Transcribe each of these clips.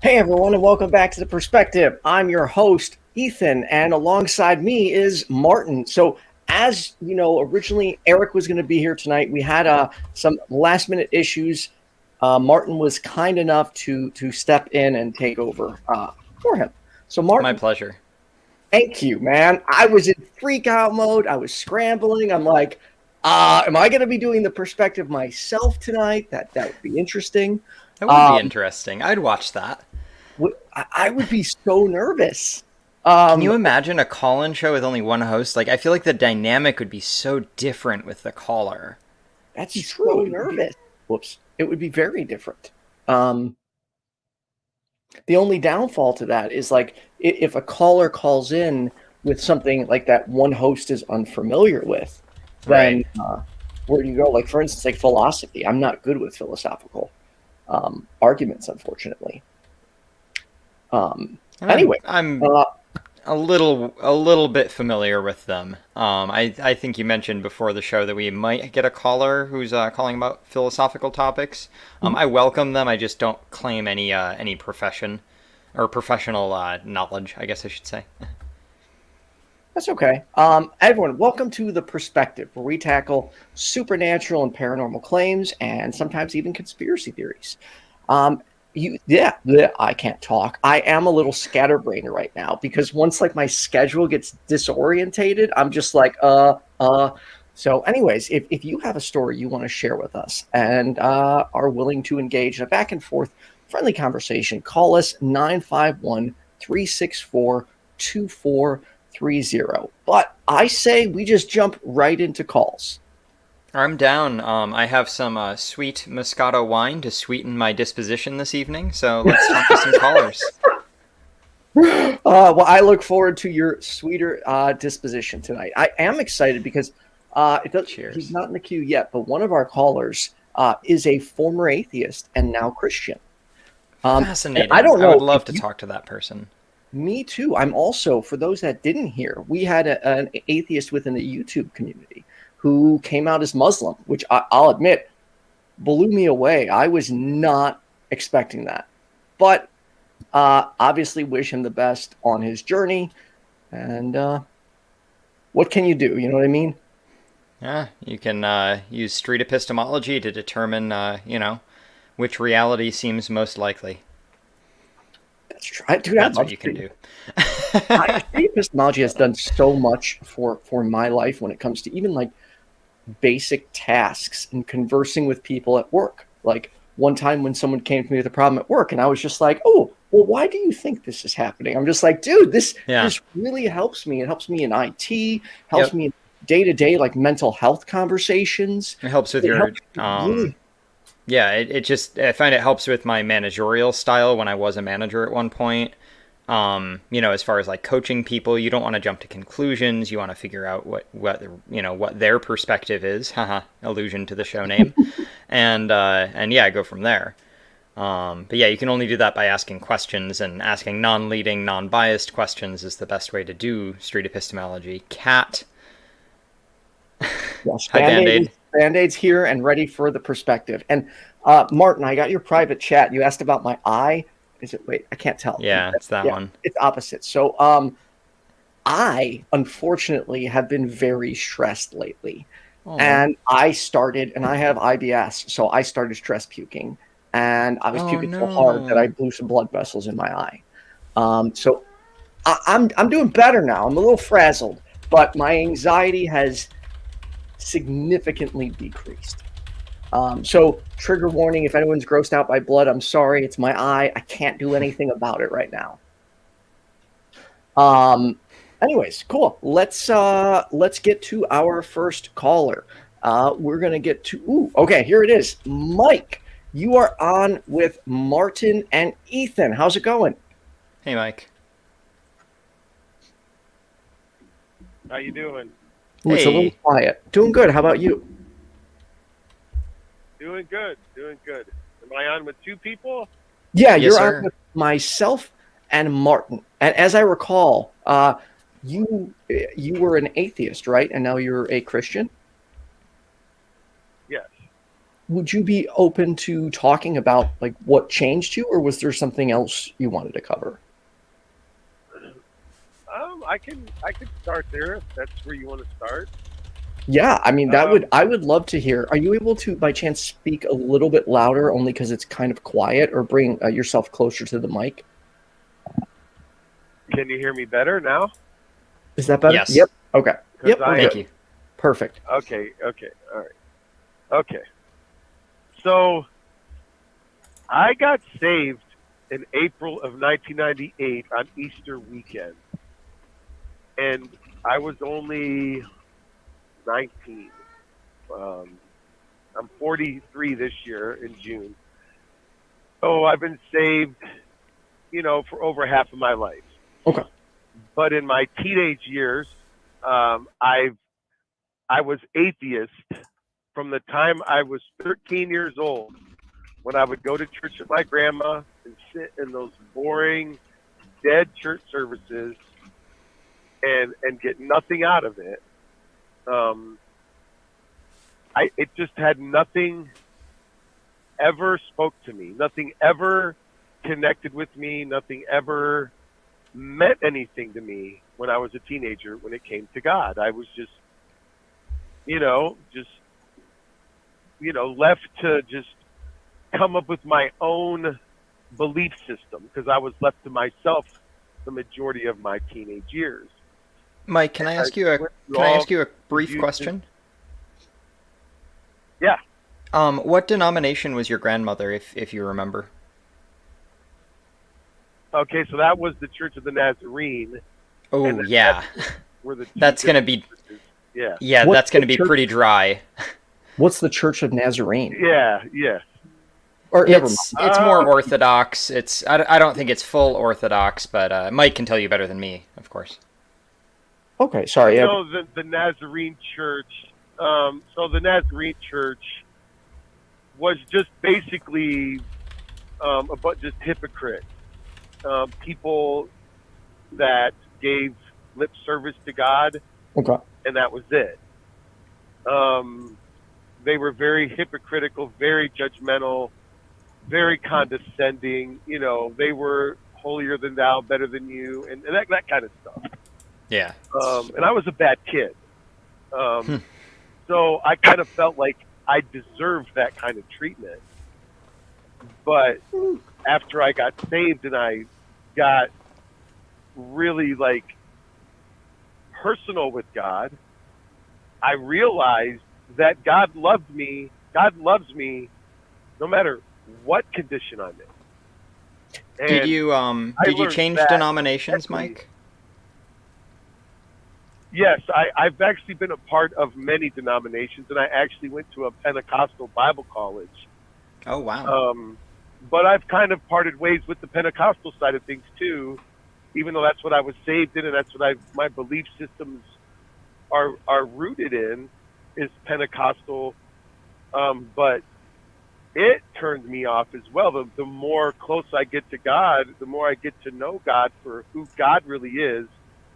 Hey everyone, and welcome back to The Perspective. I'm your host, Ethan, and alongside me is Martin. So, as you know, originally Eric was going to be here tonight. We had some last-minute issues. Martin was kind enough to step in and take over for him. So, Martin, my pleasure. Thank you, man. I was in freak out mode. I was scrambling. I'm like, am I going to be doing The Perspective myself tonight? That would be interesting. That would be interesting. I'd watch that. I would be so nervous. Can you imagine a call-in show with only one host? Like, I feel like the dynamic would be so different with the caller. That's true. So nervous. Whoops. It would be very different. The only downfall to that is, like, if a caller calls in with something like that one host is unfamiliar with, then where do you go? Like, for instance, like philosophy. I'm not good with philosophical arguments, unfortunately. Anyway, I'm a little bit familiar with them. I think you mentioned before the show that we might get a caller who's calling about philosophical topics. I welcome them. I just don't claim any profession or professional knowledge, I guess I should say. That's okay. Everyone, welcome to The Perspective, where we tackle supernatural and paranormal claims and sometimes even conspiracy theories. I can't talk. I am a little scatterbrained right now because once like my schedule gets disorientated, I'm just like, So anyways, if you have a story you want to share with us and are willing to engage in a back and forth friendly conversation, call us 951-364-2430. But I say we just jump right into calls. I'm down. I have some sweet Moscato wine to sweeten my disposition this evening, so let's talk to some callers. Well, I look forward to your sweeter disposition tonight. I am excited because he's not in the queue yet, but one of our callers is a former atheist and now Christian. Fascinating. I don't know. I would love to talk to that person. Me too. I'm also, for those that didn't hear, we had an atheist within the YouTube community who came out as Muslim, which I'll admit blew me away. I was not expecting that. But obviously wish him the best on his journey. And what can you do? You know what I mean? Yeah, you can use street epistemology to determine, which reality seems most likely. That's true. Dude, that's what you can do. Street epistemology has done so much for my life when it comes to even like basic tasks and conversing with people at work. Like one time when someone came to me with a problem at work and I was just like, oh, well, why do you think this is happening? I'm just like, dude, this really helps me. It helps me in IT, helps me in day-to-day like mental health conversations. It helps with I find it helps with my managerial style when I was a manager at one point. As far as like coaching people, you don't want to jump to conclusions. You want to figure out what their perspective is. Haha, allusion to the show name. and go from there. But yeah, you can only do that by asking questions, and asking non-leading, non-biased questions is the best way to do street epistemology. Cat. Yes, Bandaid. Bandaid's here and ready for the perspective. And Martin, I got your private chat. You asked about my eye. Is it? Wait, I can't tell. Yeah, it's that one. It's opposite. So I, unfortunately, have been very stressed lately. Oh. And I have IBS, so I started stress puking. And I was puking so hard that I blew some blood vessels in my eye. So I'm doing better now. I'm a little frazzled, but my anxiety has significantly decreased. So trigger warning, if anyone's grossed out by blood, I'm sorry, it's my eye. I can't do anything about it right now. Anyways, cool. Let's get to our first caller. We're going to get to, okay, here it is. Mike, you are on with Martin and Ethan. How's it going? Hey, Mike. How you doing? Ooh, it's a little quiet. Doing good. How about you? Doing good. Am I on with two people? Yeah, yes, you're on with myself and Martin. And as I recall, you were an atheist, right? And now you're a Christian? Yes. would you be open to talking about like what changed you, or was there something else you wanted to cover? I can start there if that's where you want to start. Yeah, I mean I would love to hear. Are you able to by chance speak a little bit louder, only because it's kind of quiet, or bring yourself closer to the mic? Can you hear me better now? Is that better? Yes. Yep. Okay. 'Cause Yep. Thank you. Perfect. Okay, all right. Okay. So I got saved in April of 1998 on Easter weekend. And I was only 19. I'm 43 this year in June. So I've been saved, for over half of my life. Okay. But in my teenage years, I was atheist from the time I was 13 years old, when I would go to church with my grandma and sit in those boring, dead church services and get nothing out of it. It just had nothing ever spoke to me. Nothing ever connected with me. Nothing ever meant anything to me when I was a teenager when it came to God. I was just left to just come up with my own belief system because I was left to myself the majority of my teenage years. Mike, can I ask you a brief question? Yeah. What denomination was your grandmother, if you remember? Okay, so that was the Church of the Nazarene. Oh, yeah. That's going to be... Yeah. Yeah, that's going to be pretty dry. What's the Church of Nazarene? Yeah. Or it's more orthodox. I don't think it's full orthodox, but Mike can tell you better than me, of course. Okay, sorry. The Nazarene Church. So the Nazarene Church was just basically just hypocrites, people that gave lip service to God, okay, and that was it. They were very hypocritical, very judgmental, very condescending. They were holier than thou, better than you, and that kind of stuff. Yeah. And I was a bad kid. So I kind of felt like I deserved that kind of treatment. But after I got saved and I got really personal with God, I realized that God loved me. God loves me no matter what condition I'm in. And did you change denominations, Mike? Yes, I've actually been a part of many denominations, and I actually went to a Pentecostal Bible college. Oh, wow. But I've kind of parted ways with the Pentecostal side of things too, even though that's what I was saved in, and that's what my belief systems are rooted in, is Pentecostal. But it turned me off as well. The more close I get to God, the more I get to know God for who God really is,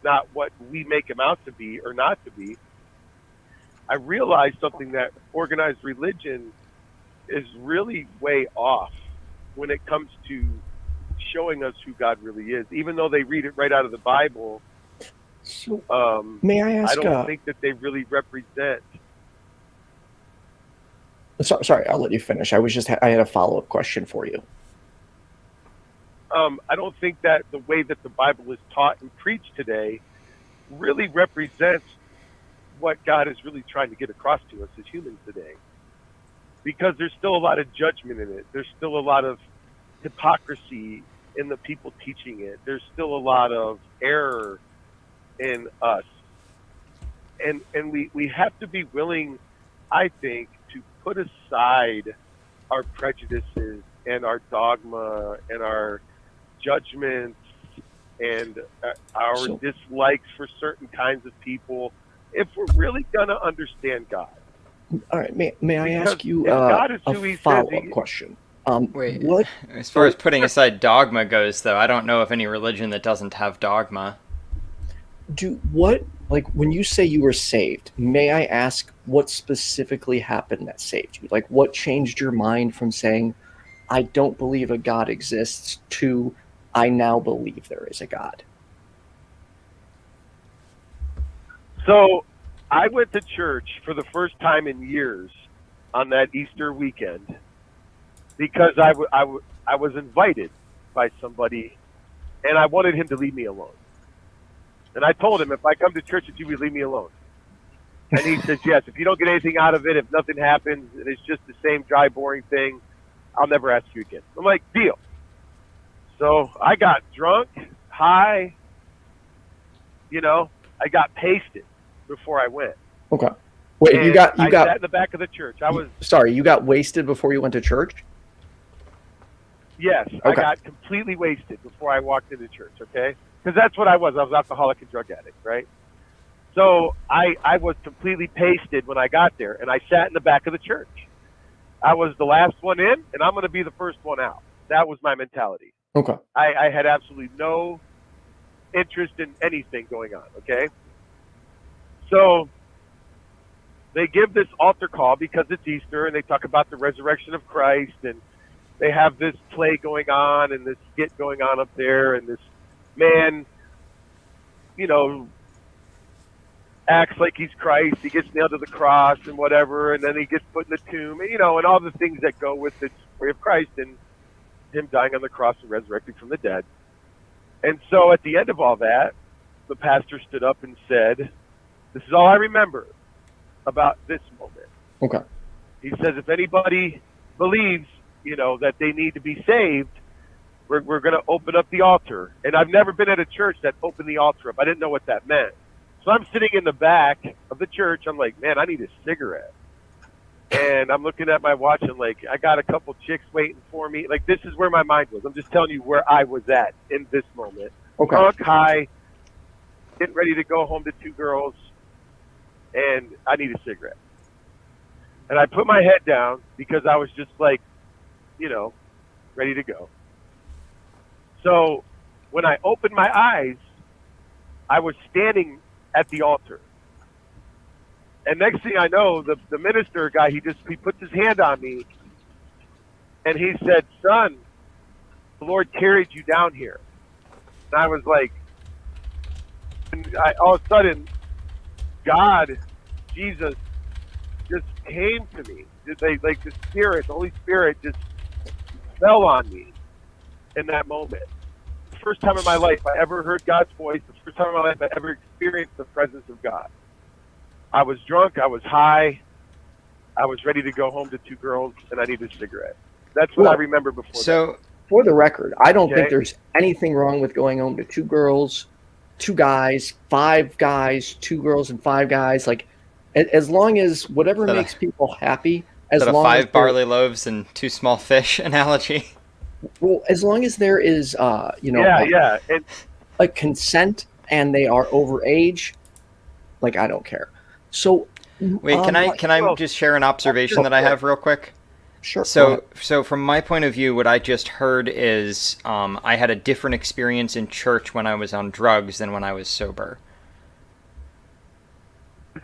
not what we make him out to be or not to be. I realized something, that organized religion is really way off when it comes to showing us who God really is, even though they read it right out of the Bible. So, may I ask? I don't think that they really represent. Sorry, I'll let you finish. I had a follow-up question for you. I don't think that the way that the Bible is taught and preached today really represents what God is really trying to get across to us as humans today. Because there's still a lot of judgment in it. There's still a lot of hypocrisy in the people teaching it. There's still a lot of error in us. And we have to be willing, I think, to put aside our prejudices and our dogma and our judgments and our dislikes for certain kinds of people if we're really going to understand God. All right, may I ask you a follow-up question? Wait, what? As far as putting aside dogma goes, though, I don't know of any religion that doesn't have dogma. Like when you say you were saved, may I ask what specifically happened that saved you? Like what changed your mind from saying, I don't believe a God exists to I now believe there is a God? So I went to church for the first time in years on that Easter weekend because I was invited by somebody and I wanted him to leave me alone. And I told him, if I come to church with you, would leave me alone. And he says, yes, if you don't get anything out of it, if nothing happens, and it's just the same dry, boring thing, I'll never ask you again. I'm like, deal. So I got drunk, high, I got pasted before I went. Okay. Wait, and you got sat in the back of the church. you got wasted before you went to church? Yes, okay. I got completely wasted before I walked into church, okay? Because that's what I was. I was alcoholic and drug addict, right? So I was completely pasted when I got there, and I sat in the back of the church. I was the last one in, and I'm going to be the first one out. That was my mentality. Okay. I had absolutely no interest in anything going on, okay? So they give this altar call because it's Easter, and they talk about the resurrection of Christ, and they have this play going on and this skit going on up there, and this man, acts like he's Christ. He gets nailed to the cross and whatever, and then he gets put in the tomb, and all the things that go with the story of Christ and him dying on the cross and resurrecting from the dead. And so at the end of all that, the pastor stood up and said, this is all I remember about this moment. Okay. He says, if anybody believes, that they need to be saved, we're going to open up the altar. And I've never been at a church that opened the altar up. I didn't know what that meant. So I'm sitting in the back of the church. I'm like, man, I need a cigarette. And I'm looking at my watch and like, I got a couple chicks waiting for me. Like, this is where my mind was. I'm just telling you where I was at in this moment. Okay. Drunk, high, getting ready to go home to two girls, and I need a cigarette. And I put my head down because I was just like, ready to go. So when I opened my eyes, I was standing at the altar. And next thing I know, the minister guy, he puts his hand on me and he said, son, the Lord carried you down here. And I was like, all of a sudden, God, Jesus, just came to me. Just like the Spirit, the Holy Spirit just fell on me in that moment. The first time in my life I ever heard God's voice, the first time in my life I ever experienced the presence of God. I was drunk, I was high, I was ready to go home to two girls, and I needed a cigarette. That's what I remember before that. For the record, I don't think there's anything wrong with going home to two girls, two guys, five guys, two girls and five guys. Like, as long as whatever makes people happy. Is that a 5 barley loaves and 2 small fish analogy? Well, as long as there is, a consent and they are over age, like, I don't care. So, wait, can I just share an observation that I have real quick? Sure. So from my point of view, what I just heard is I had a different experience in church when I was on drugs than when I was sober.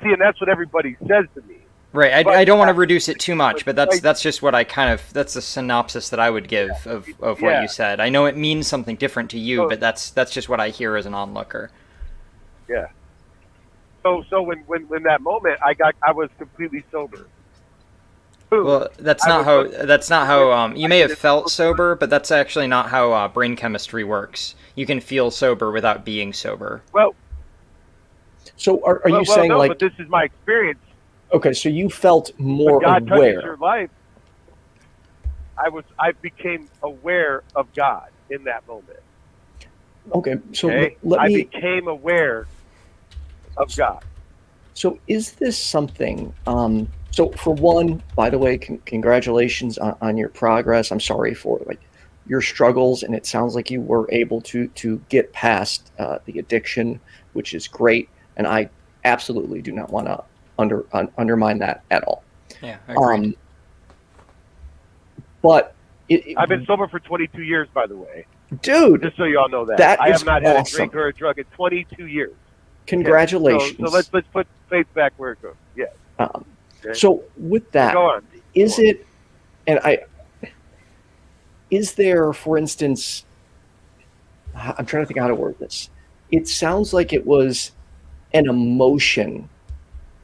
See, and that's what everybody says to me. Right, I don't want to reduce it too much, but that's just what that's the synopsis that I would give of what you said. I know it means something different to you, but that's just what I hear as an onlooker. Yeah. So when that moment I was completely sober. Well, that's not how you may have felt sober, but that's actually not how brain chemistry works. You can feel sober without being sober. Well, so are you saying like? But this is my experience. Okay, so you felt more when God aware. touches your life, I became aware of God in that moment. Okay, so I became aware of God. So is this something? So for one, by the way, congratulations on your progress. I'm sorry for your struggles, and it sounds like you were able to get past the addiction, which is great. And I absolutely do not want to undermine that at all. Yeah, agreed. But I've been sober for 22 years, by the way. Dude, just so you all know that. I have not had a drink or a drug in 22 years. Congratulations. So let's put faith back where it goes. Yeah. Okay. So with that, go on. Is there, for instance, I'm trying to think how to word this. It sounds like it was an emotion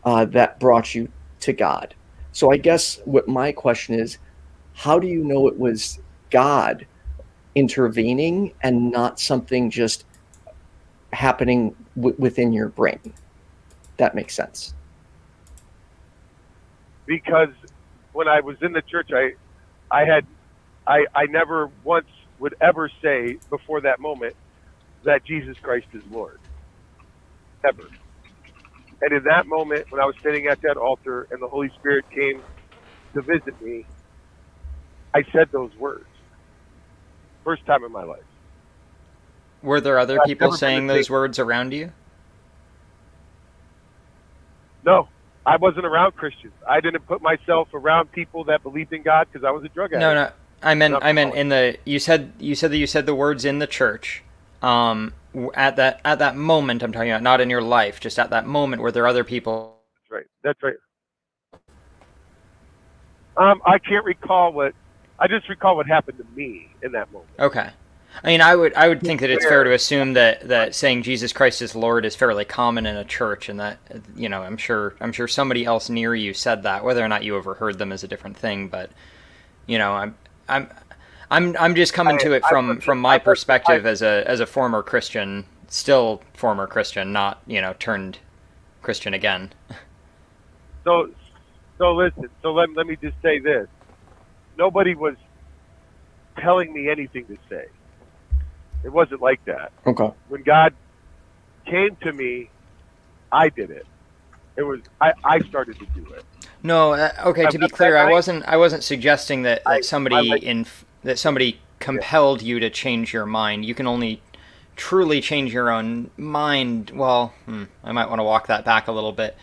that brought you to God. So I guess what my question is, how do you know it was God intervening and not something just happening within your brain? That makes sense. Because when I was in the church, I never once would ever say before that moment that Jesus Christ is Lord. Ever. And in that moment, when I was sitting at that altar and the Holy Spirit came to visit me, I said those words. First time in my life. Were there other people saying those words around you? No, I wasn't around Christians. I didn't put myself around people that believed in God because I was a drug addict. No. I meant in the you said that you said the words in the church. At that moment, I'm talking about, not in your life, just at that moment, were there other people? That's right. I can't recall I just recall what happened to me in that moment. Okay. I mean, I would think that it's fair to assume that saying Jesus Christ is Lord is fairly common in a church, and that, you know, I'm sure somebody else near you said that. Whether or not you overheard them is a different thing, but, you know, I'm just coming to it from my perspective as a former Christian, still former Christian, not, you know, turned Christian again. So listen. So let me just say this. Nobody was telling me anything to say. It wasn't like that. Okay. When God came to me, I did it. It was I started to do it. No, okay. To be clear, I wasn't suggesting that somebody compelled you to change your mind. You can only truly change your own mind. Well, I might want to walk that back a little bit.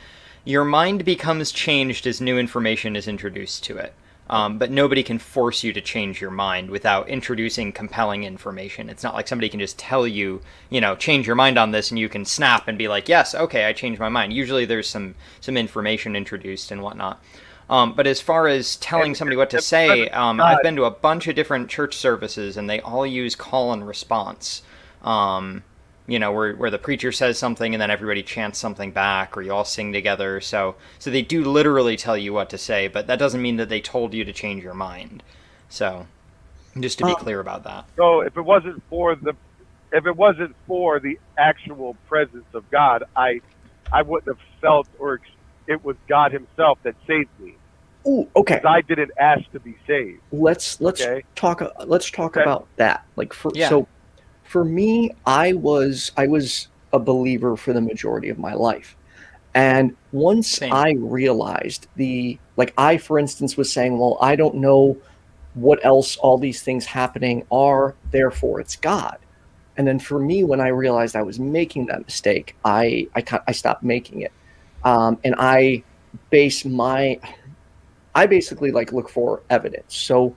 Your mind becomes changed as new information is introduced to it. But nobody can force you to change your mind without introducing compelling information. It's not like somebody can just tell you, you know, change your mind on this, and you can snap and be like, yes, okay, I changed my mind. Usually there's some information introduced and whatnot. But as far as telling somebody what to say, I've been to a bunch of different church services, and they all use call and response. You know, where the preacher says something and then everybody chants something back, or you all sing together. So they do literally tell you what to say, but that doesn't mean that they told you to change your mind. So just to be clear about that. So if it wasn't for the actual presence of God, I wouldn't have felt, or it was God Himself that saved me. Oh, okay. Because I didn't ask to be saved. Let's talk about that. So for me, I was a believer for the majority of my life. And once I realized I, for instance, was saying, well, I don't know what else all these things happening are, therefore it's God. And then for me, when I realized I was making that mistake, I stopped making it. And I basically look for evidence. So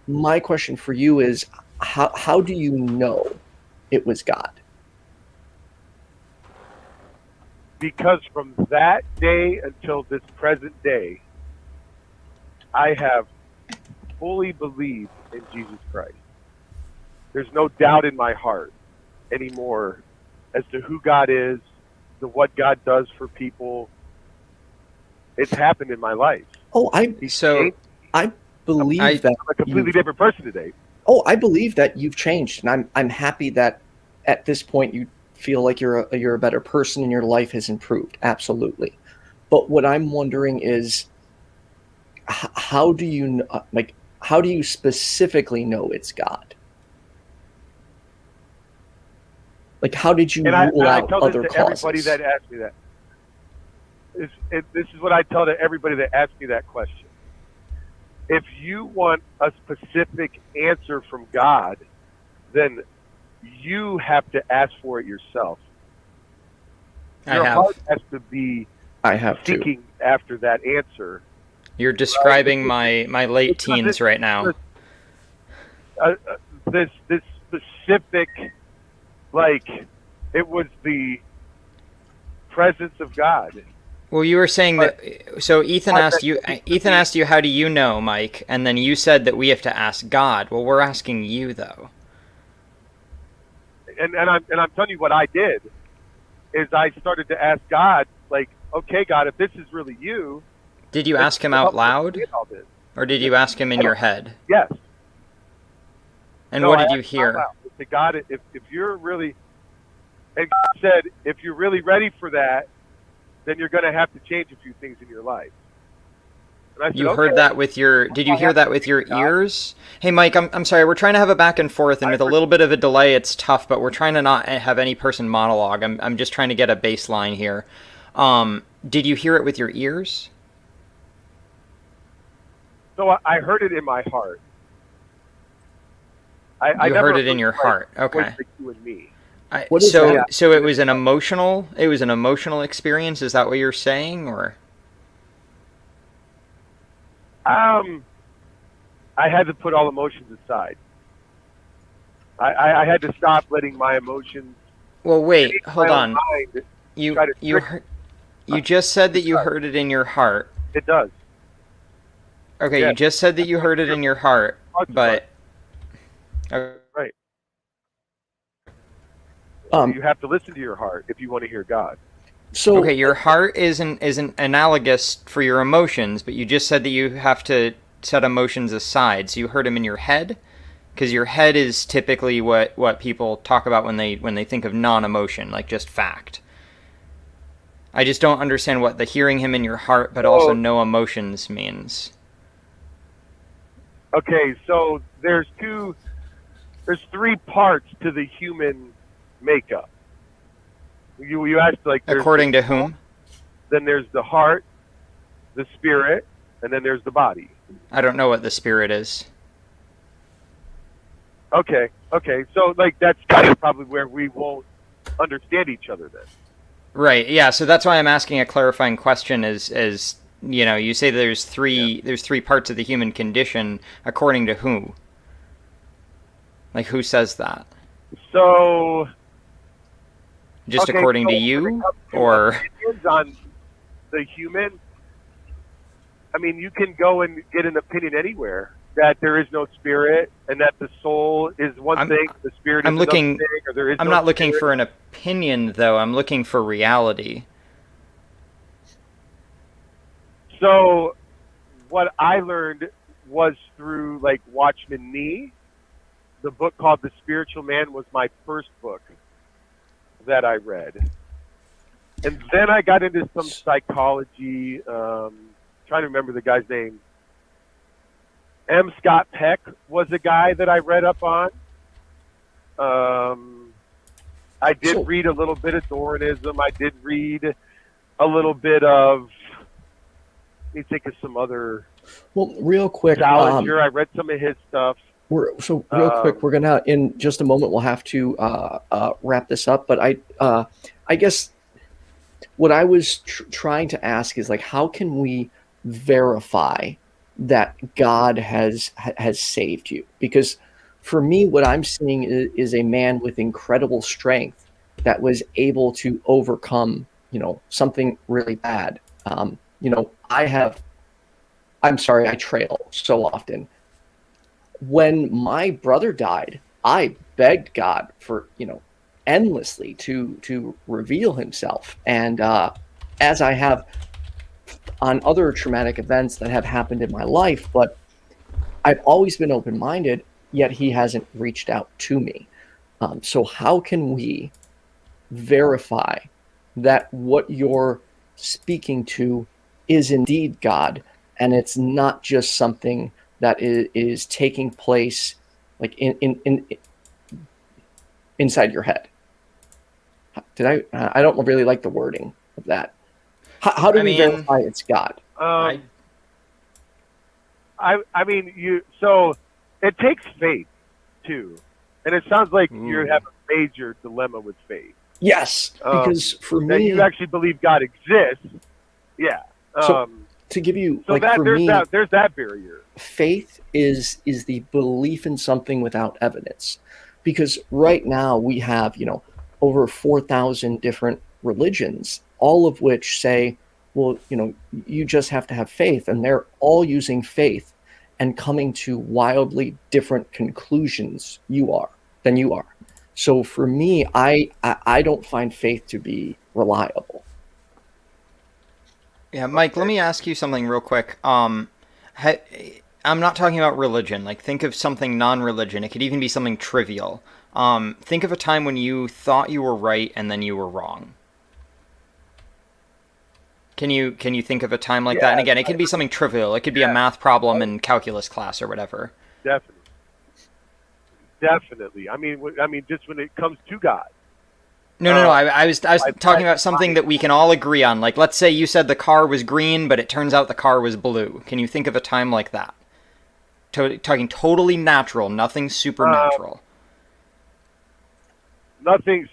my question for you is, how do you know it was God? Because from that day until this present day, I have fully believed in Jesus Christ. There's no doubt in my heart anymore as to who God is, to what God does for people. It's happened in my life. Oh, I believe that I'm a completely different person today. Oh, I believe that you've changed, and I'm happy that at this point you feel like you're a better person and your life has improved. Absolutely. But what I'm wondering is, how do you specifically know it's God? How did you rule out other causes? Everybody that asks me that. This is what I tell to everybody that asks me that question. If you want a specific answer from God, then you have to ask for it yourself. Your heart has to be seeking after that answer. You're describing my late teens right now. This specific, it was presence of God. Well, you were saying that. So Ethan asked you, how do you know, Mike? And then you said that we have to ask God. Well, we're asking you though. And I'm telling you what I did is I started to ask God, like, okay, God, if this is really you. Did you ask him out loud, or did you ask him in your head? Yes. And what did you hear? I said, God, if you're really, and God said, if you're really ready for that, then you're going to have to change a few things in your life. And I said, you heard that with your, did you hear that with your ears? Hey, Mike, I'm sorry, we're trying to have a back and forth, and with a little bit of a delay, it's tough, but we're trying to not have any person monologue. I'm just trying to get a baseline here. Did you hear it with your ears? So I heard it in my heart. I you heard it in your heart. Okay. Like you and me. So it was an emotional experience. Is that what you're saying, or? I had to put all emotions aside. I had to stop letting my emotions. Well, wait, hold on. You just said that you heard it in your heart. It does. Okay, yeah. You just said that you heard it in your heart, but right. You have to listen to your heart if you want to hear God. So okay, your heart isn't analogous for your emotions, but you just said that you have to set emotions aside. So you heard them in your head, because your head is typically what people talk about when they think of non-emotion, like just fact. I just don't understand what the hearing him in your heart, but also no emotions means. Okay, so there's three parts to the human makeup. You asked, like, according to whom? Then there's the heart, the spirit, and then there's the body. I don't know what the spirit is. Okay. So, like, that's kind of probably where we won't understand each other then. Right. Yeah. So that's why I'm asking a clarifying question. As you know, you say there's three parts of the human condition. According to who? Like, who says that? So. Just according to you, or opinions on the human. I mean, you can go and get an opinion anywhere that there is no spirit, and that the soul is one thing, the spirit is another thing, or there is. I'm not looking for an opinion, though. I'm looking for reality. So, what I learned was through, like, Watchman Nee. The book called The Spiritual Man was my first book that I read. And then I got into some psychology, trying to remember the guy's name. M. Scott Peck was a guy that I read up on. I did read a little bit of Dorianism. I did read a little bit of, let me think of some other. Well, real quick. Salinger, I read some of his stuff. Real quick, we're gonna, in just a moment, we'll have to wrap this up. But I guess what I was trying to ask is, like, how can we verify that God has saved you? Because for me, what I'm seeing is a man with incredible strength that was able to overcome, something really bad. I'm sorry, I trail so often. When my brother died, I begged God for, endlessly to reveal himself. And as I have on other traumatic events that have happened in my life, but I've always been open-minded, yet he hasn't reached out to me. So how can we verify that what you're speaking to is indeed God, and it's not just something that is taking place, like, in inside your head? I don't really like the wording of that. How do we verify it's God? I mean, so it takes faith too, and it sounds like you have a major dilemma with faith. Yes, because for me, that you actually believe God exists. Yeah. So to give you, so like, that, for there's me, there's that barrier. Faith is the belief in something without evidence, because right now we have over 4,000 different religions, all of which say, well, you just have to have faith, and they're all using faith and coming to wildly different conclusions than you are. So for me, I don't find faith to be reliable. Yeah, Mike, let me ask you something real quick. I'm not talking about religion. Like, think of something non-religion. It could even be something trivial. Think of a time when you thought you were right and then you were wrong. Can you think of a time like that? And again, it could be something trivial. It could be a math problem in calculus class or whatever. Definitely. I mean, just when it comes to God. No. I was talking about something that we can all agree on. Like, let's say you said the car was green, but it turns out the car was blue. Can you think of a time like that? Talking totally natural, nothing supernatural. Nothing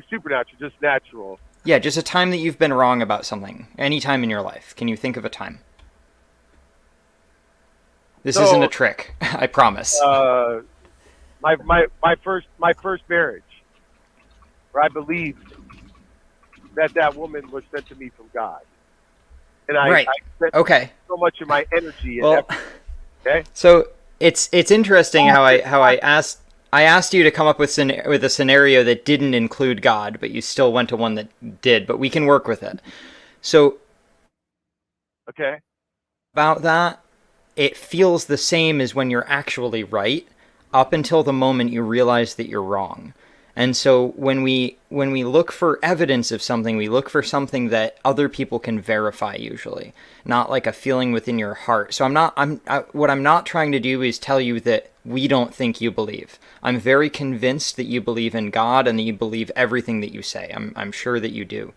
supernatural, just natural. Yeah, just a time that you've been wrong about something. Any time in your life. Can you think of a time? This isn't a trick, I promise. My first marriage, where I believed that woman was sent to me from God, and I spent so much of my energy and effort. Okay. So it's interesting how I asked you to come up with a scenario that didn't include God, but you still went to one that did. But we can work with it. So, okay. About that, it feels the same as when you're actually right, up until the moment you realize that you're wrong. And so when we look for evidence of something, we look for something that other people can verify usually, not like a feeling within your heart. So what I'm not trying to do is tell you that we don't think you believe. I'm very convinced that you believe in God and that you believe everything that you say. I'm sure that you do.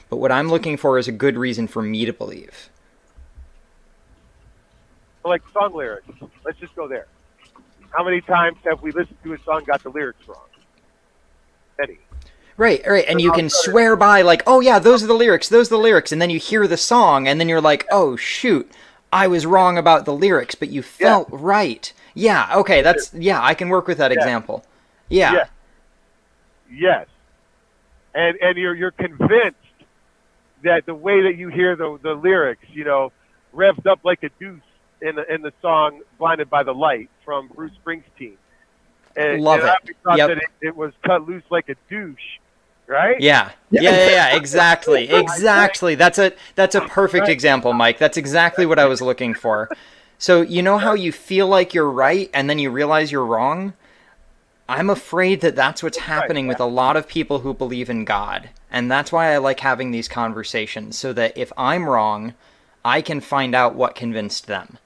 But what I'm looking for is a good reason for me to believe. Like song lyrics. Let's just go there. How many times have we listened to a song, got the lyrics wrong? Many. Right, and you can swear by, like, oh yeah, those are the lyrics, and then you hear the song, and then you're like, oh shoot, I was wrong about the lyrics, but you felt right. Yeah, okay, I can work with that example. Yeah. Yes. And you're convinced that the way that you hear the lyrics, revved up like a deuce in the song "Blinded by the Light" from Bruce Springsteen. Love it. I thought that it was cut loose like a douche, right? Yeah, exactly. That's a perfect example, Mike. That's exactly what I was looking for. So you know how you feel like you're right and then you realize you're wrong? I'm afraid that that's what's happening with a lot of people who believe in God. And that's why I like having these conversations, so that if I'm wrong, I can find out what convinced them.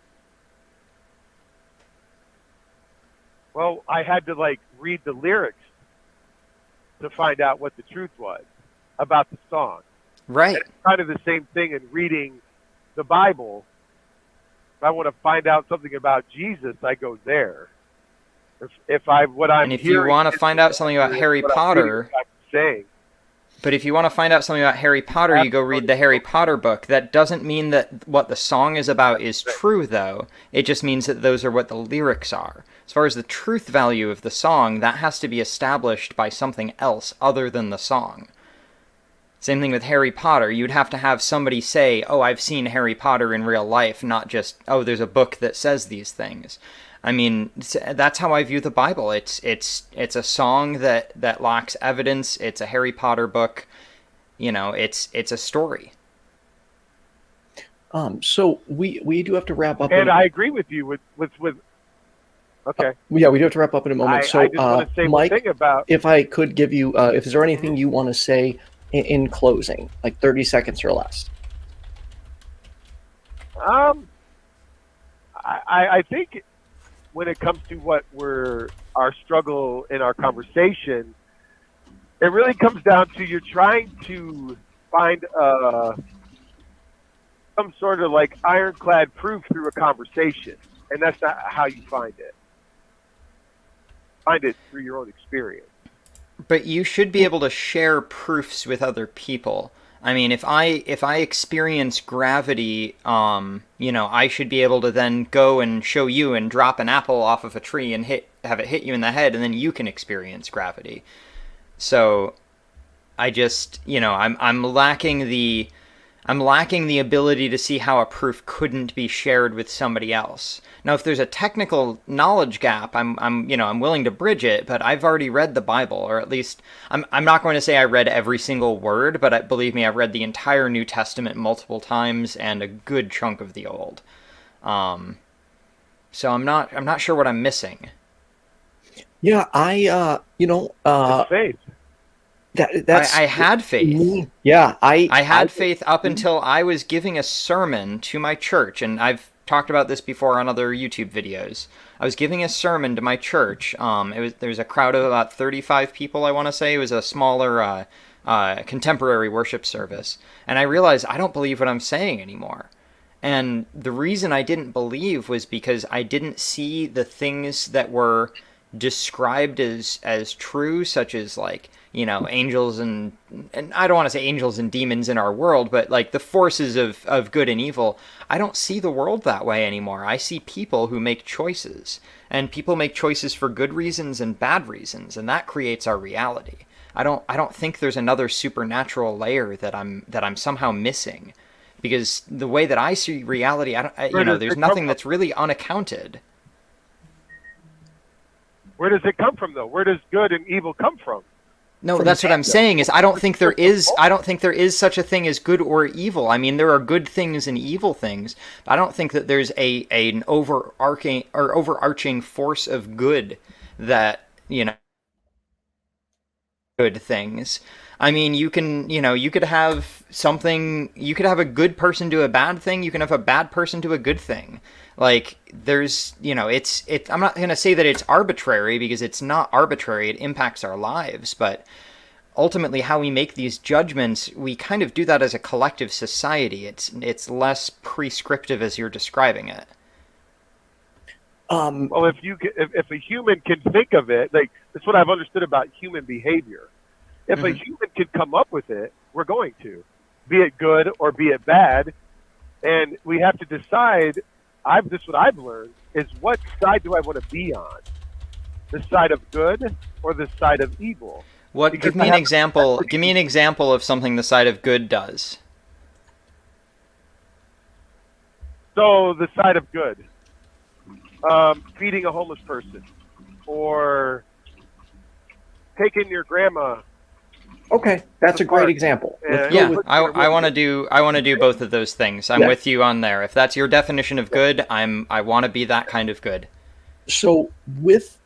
Well, I had to read the lyrics to find out what the truth was about the song. Right. And it's kind of the same thing in reading the Bible. If I want to find out something about Jesus, I go there. If you want to find out something about Harry Potter, but if you want to find out something about Harry Potter, you go read the Harry Potter book. That doesn't mean that what the song is about is true, though. It just means that those are what the lyrics are. As far as the truth value of the song, that has to be established by something else other than the song. Same thing with Harry Potter. You'd have to have somebody say, oh, I've seen Harry Potter in real life, not just, oh, there's a book that says these things. I mean, that's how I view the Bible. It's a song that lacks evidence. It's a Harry Potter book. It's a story. So we do have to wrap up. And I agree with you with okay. Yeah, we do have to wrap up in a moment. So I just want to say Mike, one thing about, if I could give you, if is there anything you want to say in closing, like 30 seconds or less? I think when it comes to our struggle in our conversation, it really comes down to you're trying to find some sort of ironclad proof through a conversation, and that's not how you find it. Find it through your own experience. But you should be able to share proofs with other people. I mean, if I experience gravity, I should be able to then go and show you and drop an apple off of a tree and have it hit you in the head, and then you can experience gravity. So, I just, I'm lacking the ability to see how a proof couldn't be shared with somebody else. Now, if there's a technical knowledge gap, I'm willing to bridge it, but I've already read the Bible, or at least I'm not going to say I read every single word, but believe me, I've read the entire New Testament multiple times and a good chunk of the Old. So I'm not sure what I'm missing. Yeah, It's faith. That's I had faith. Yeah, I had faith up until I was giving a sermon to my church, and I've talked about this before on other YouTube videos. I was giving a sermon to my church. There was a crowd of about 35 people, I want to say. It was a smaller contemporary worship service, and I realized I don't believe what I'm saying anymore. And the reason I didn't believe was because I didn't see the things that were described as true, such as angels and I don't want to say angels and demons in our world, but like the forces of good and evil. I don't see the world that way anymore. I see people who make choices, and people make choices for good reasons and bad reasons, and that creates our reality. I don't think there's another supernatural layer that I'm somehow missing, because the way that I see reality, there's nothing that's really unaccounted. Where does it come from, though? Where does good and evil come from? No, that's what I'm saying is I don't think there is such a thing as good or evil. I mean, there are good things and evil things. But I don't think that there's an overarching force of good that, good things. I mean, you could have a good person do a bad thing. You can have a bad person do a good thing. Like, there's, I'm not going to say that it's arbitrary, because it's not arbitrary. It impacts our lives. But ultimately, how we make these judgments, we kind of do that as a collective society. It's less prescriptive as you're describing it. Well, if a human can think of it, like, that's what I've understood about human behavior. If a human can come up with it, we're going to, be it good or be it bad. And we have to decide, this is what I've learned, is what side do I want to be on? The side of good or the side of evil? Give me an example. Give me an example of something the side of good does. So the side of good, feeding a homeless person, or taking your grandma. Okay, that's a great example. Yeah, I want to do both of those things. I'm with you on there. If that's your definition of good, I want to be that kind of good. So with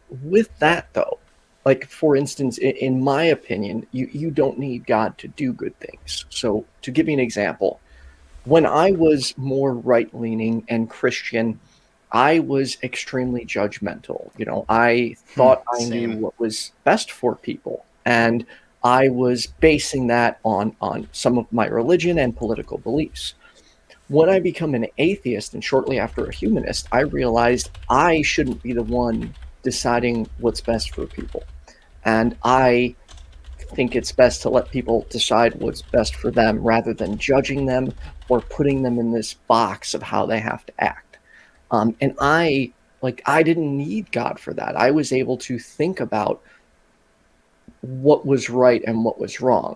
that though, like, for instance, in my opinion, you don't need God to do good things. So to give you an example, when I was more right-leaning and Christian, I was extremely judgmental. I thought I knew what was best for people, and I was basing that on some of my religion and political beliefs. When I become an atheist and shortly after a humanist, I realized I shouldn't be the one deciding what's best for people. And I think it's best to let people decide what's best for them rather than judging them or putting them in this box of how they have to act. And I didn't need God for that. I was able to think about what was right and what was wrong.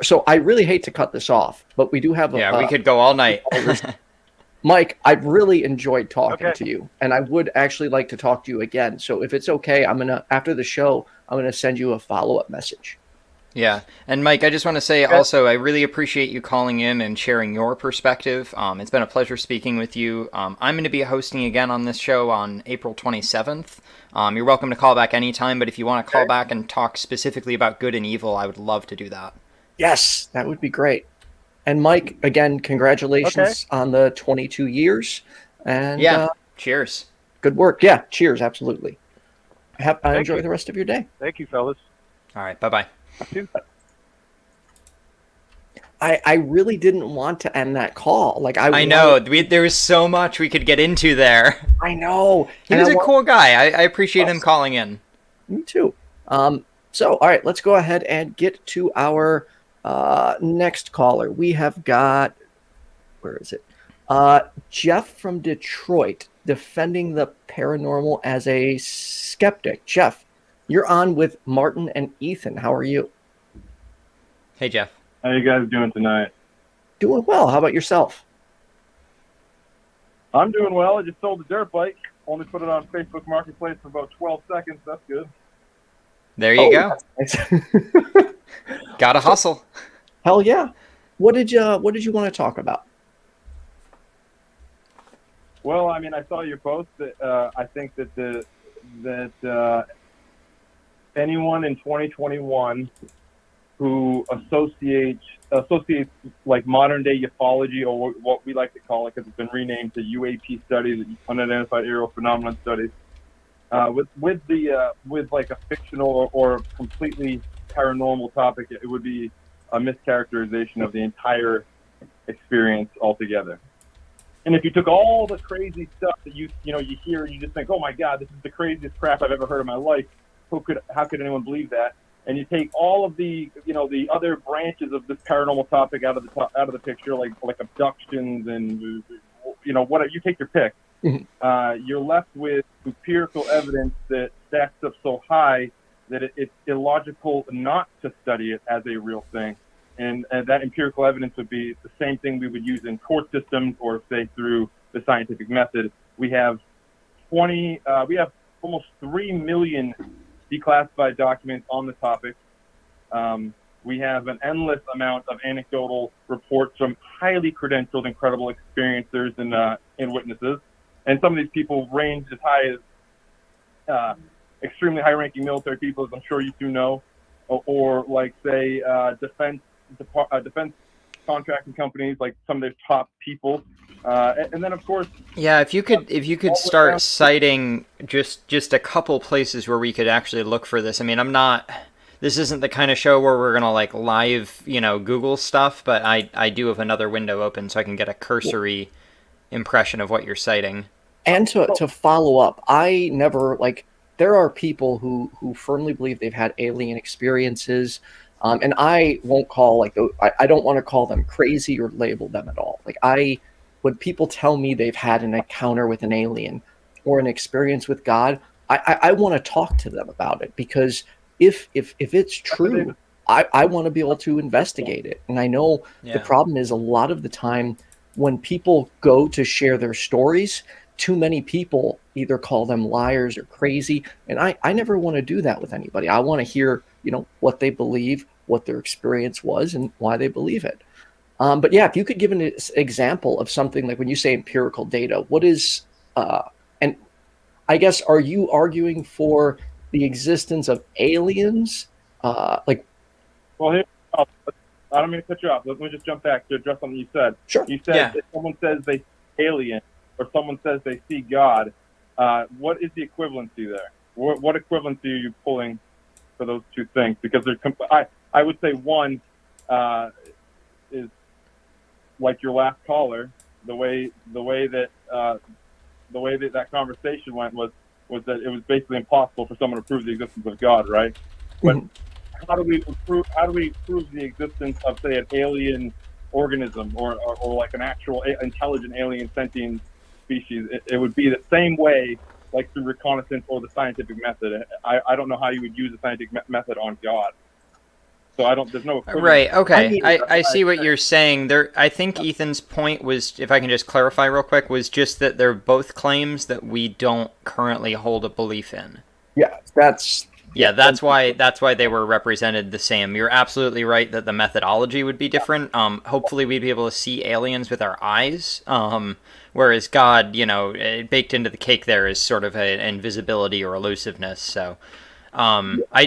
So I really hate to cut this off, but we do have we could go all night. Mike, I've really enjoyed talking to you, and I would actually like to talk to you again. So if it's okay, after the show, I'm gonna send you a follow-up message. Yeah, and Mike, I just want to say also, I really appreciate you calling in and sharing your perspective. It's been a pleasure speaking with you. I'm going to be hosting again on this show on April 27th. You're welcome to call back anytime, but if you want to call back and talk specifically about good and evil, I would love to do that. Yes, that would be great. And Mike, again, congratulations on the 22 years. And cheers. Good work. Yeah, cheers, absolutely. Enjoy the rest of your day. Thank you, fellas. All right, bye-bye. I really didn't want to end that call. I know. There was so much we could get into there. I know. He was a cool guy. I appreciate him calling in. Me too. So, all right, let's go ahead and get to our next caller. We have got, where is it? Jeff from Detroit, defending the paranormal as a skeptic. Jeff, You're on with Martin and Ethan. How are you? Hey, Jeff. How you guys doing tonight? Doing well. How about yourself? I'm doing well. I just sold a dirt bike. Only put it on Facebook Marketplace for about 12 seconds. That's good. There you go. Nice. Gotta hustle. Hell yeah. What did you want to talk about? Well, I mean, I saw your post. That I think that anyone in 2021 who associates like modern day ufology, or what we like to call it, because it's been renamed to UAP studies, unidentified aerial phenomenon studies, with like a fictional or completely paranormal topic, it would be a mischaracterization of the entire experience altogether. And if you took all the crazy stuff that you hear and you just think, oh my God, this is the craziest crap I've ever heard in my life, how could anyone believe that? And you take all of the the other branches of this paranormal topic out of the picture, like abductions and what, you take your pick. Mm-hmm. You're left with empirical evidence that stacks up so high that it's illogical not to study it as a real thing. And that empirical evidence would be the same thing we would use in court systems, or say through the scientific method. We have almost 3 million declassified documents on the topic. We have an endless amount of anecdotal reports from highly credentialed and credible experiencers and witnesses. And some of these people range as high as extremely high-ranking military people, as I'm sure you do know, or like, say, defense contracting companies, like some of their top people. And then, of course, yeah, if you could start citing just a couple places where we could actually look for this. I mean, this isn't the kind of show where we're gonna like live, Google stuff, but I do have another window open so I can get a cursory impression of what you're citing. And to follow up, there are people who firmly believe they've had alien experiences. And I won't call I don't want to call them crazy or label them at all. When people tell me they've had an encounter with an alien or an experience with God, I want to talk to them about it, because if it's true, I want to be able to investigate it. And I know the problem is, a lot of the time when people go to share their stories, too many people either call them liars or crazy. And I never want to do that with anybody. I want to hear, what they believe, what their experience was, and why they believe it. But yeah, if you could give an example of something, like when you say empirical data, what is, and I guess, are you arguing for the existence of aliens? Well, here, I don't mean to cut you off. Let me just jump back to address something you said. Sure. You said if someone says they see alien, or someone says they see God, what is the equivalency there? What equivalency are you pulling for those two things? Because I would say one is like your last caller. The way that conversation went was that it was basically impossible for someone to prove the existence of God, right? But how do we prove the existence of, say, an alien organism, or like an actual intelligent alien sentient species? It would be the same way, like through reconnaissance or the scientific method. I don't know how you would use the scientific method on God. So there's no equivalent. Right, okay. I see what you're saying. I think Ethan's point was, if I can just clarify real quick, was just that they're both claims that we don't currently hold a belief in. Yeah, that's why they were represented the same. You're absolutely right that the methodology would be different. Hopefully we'd be able to see aliens with our eyes. Whereas God, baked into the cake there is sort of an invisibility or elusiveness. So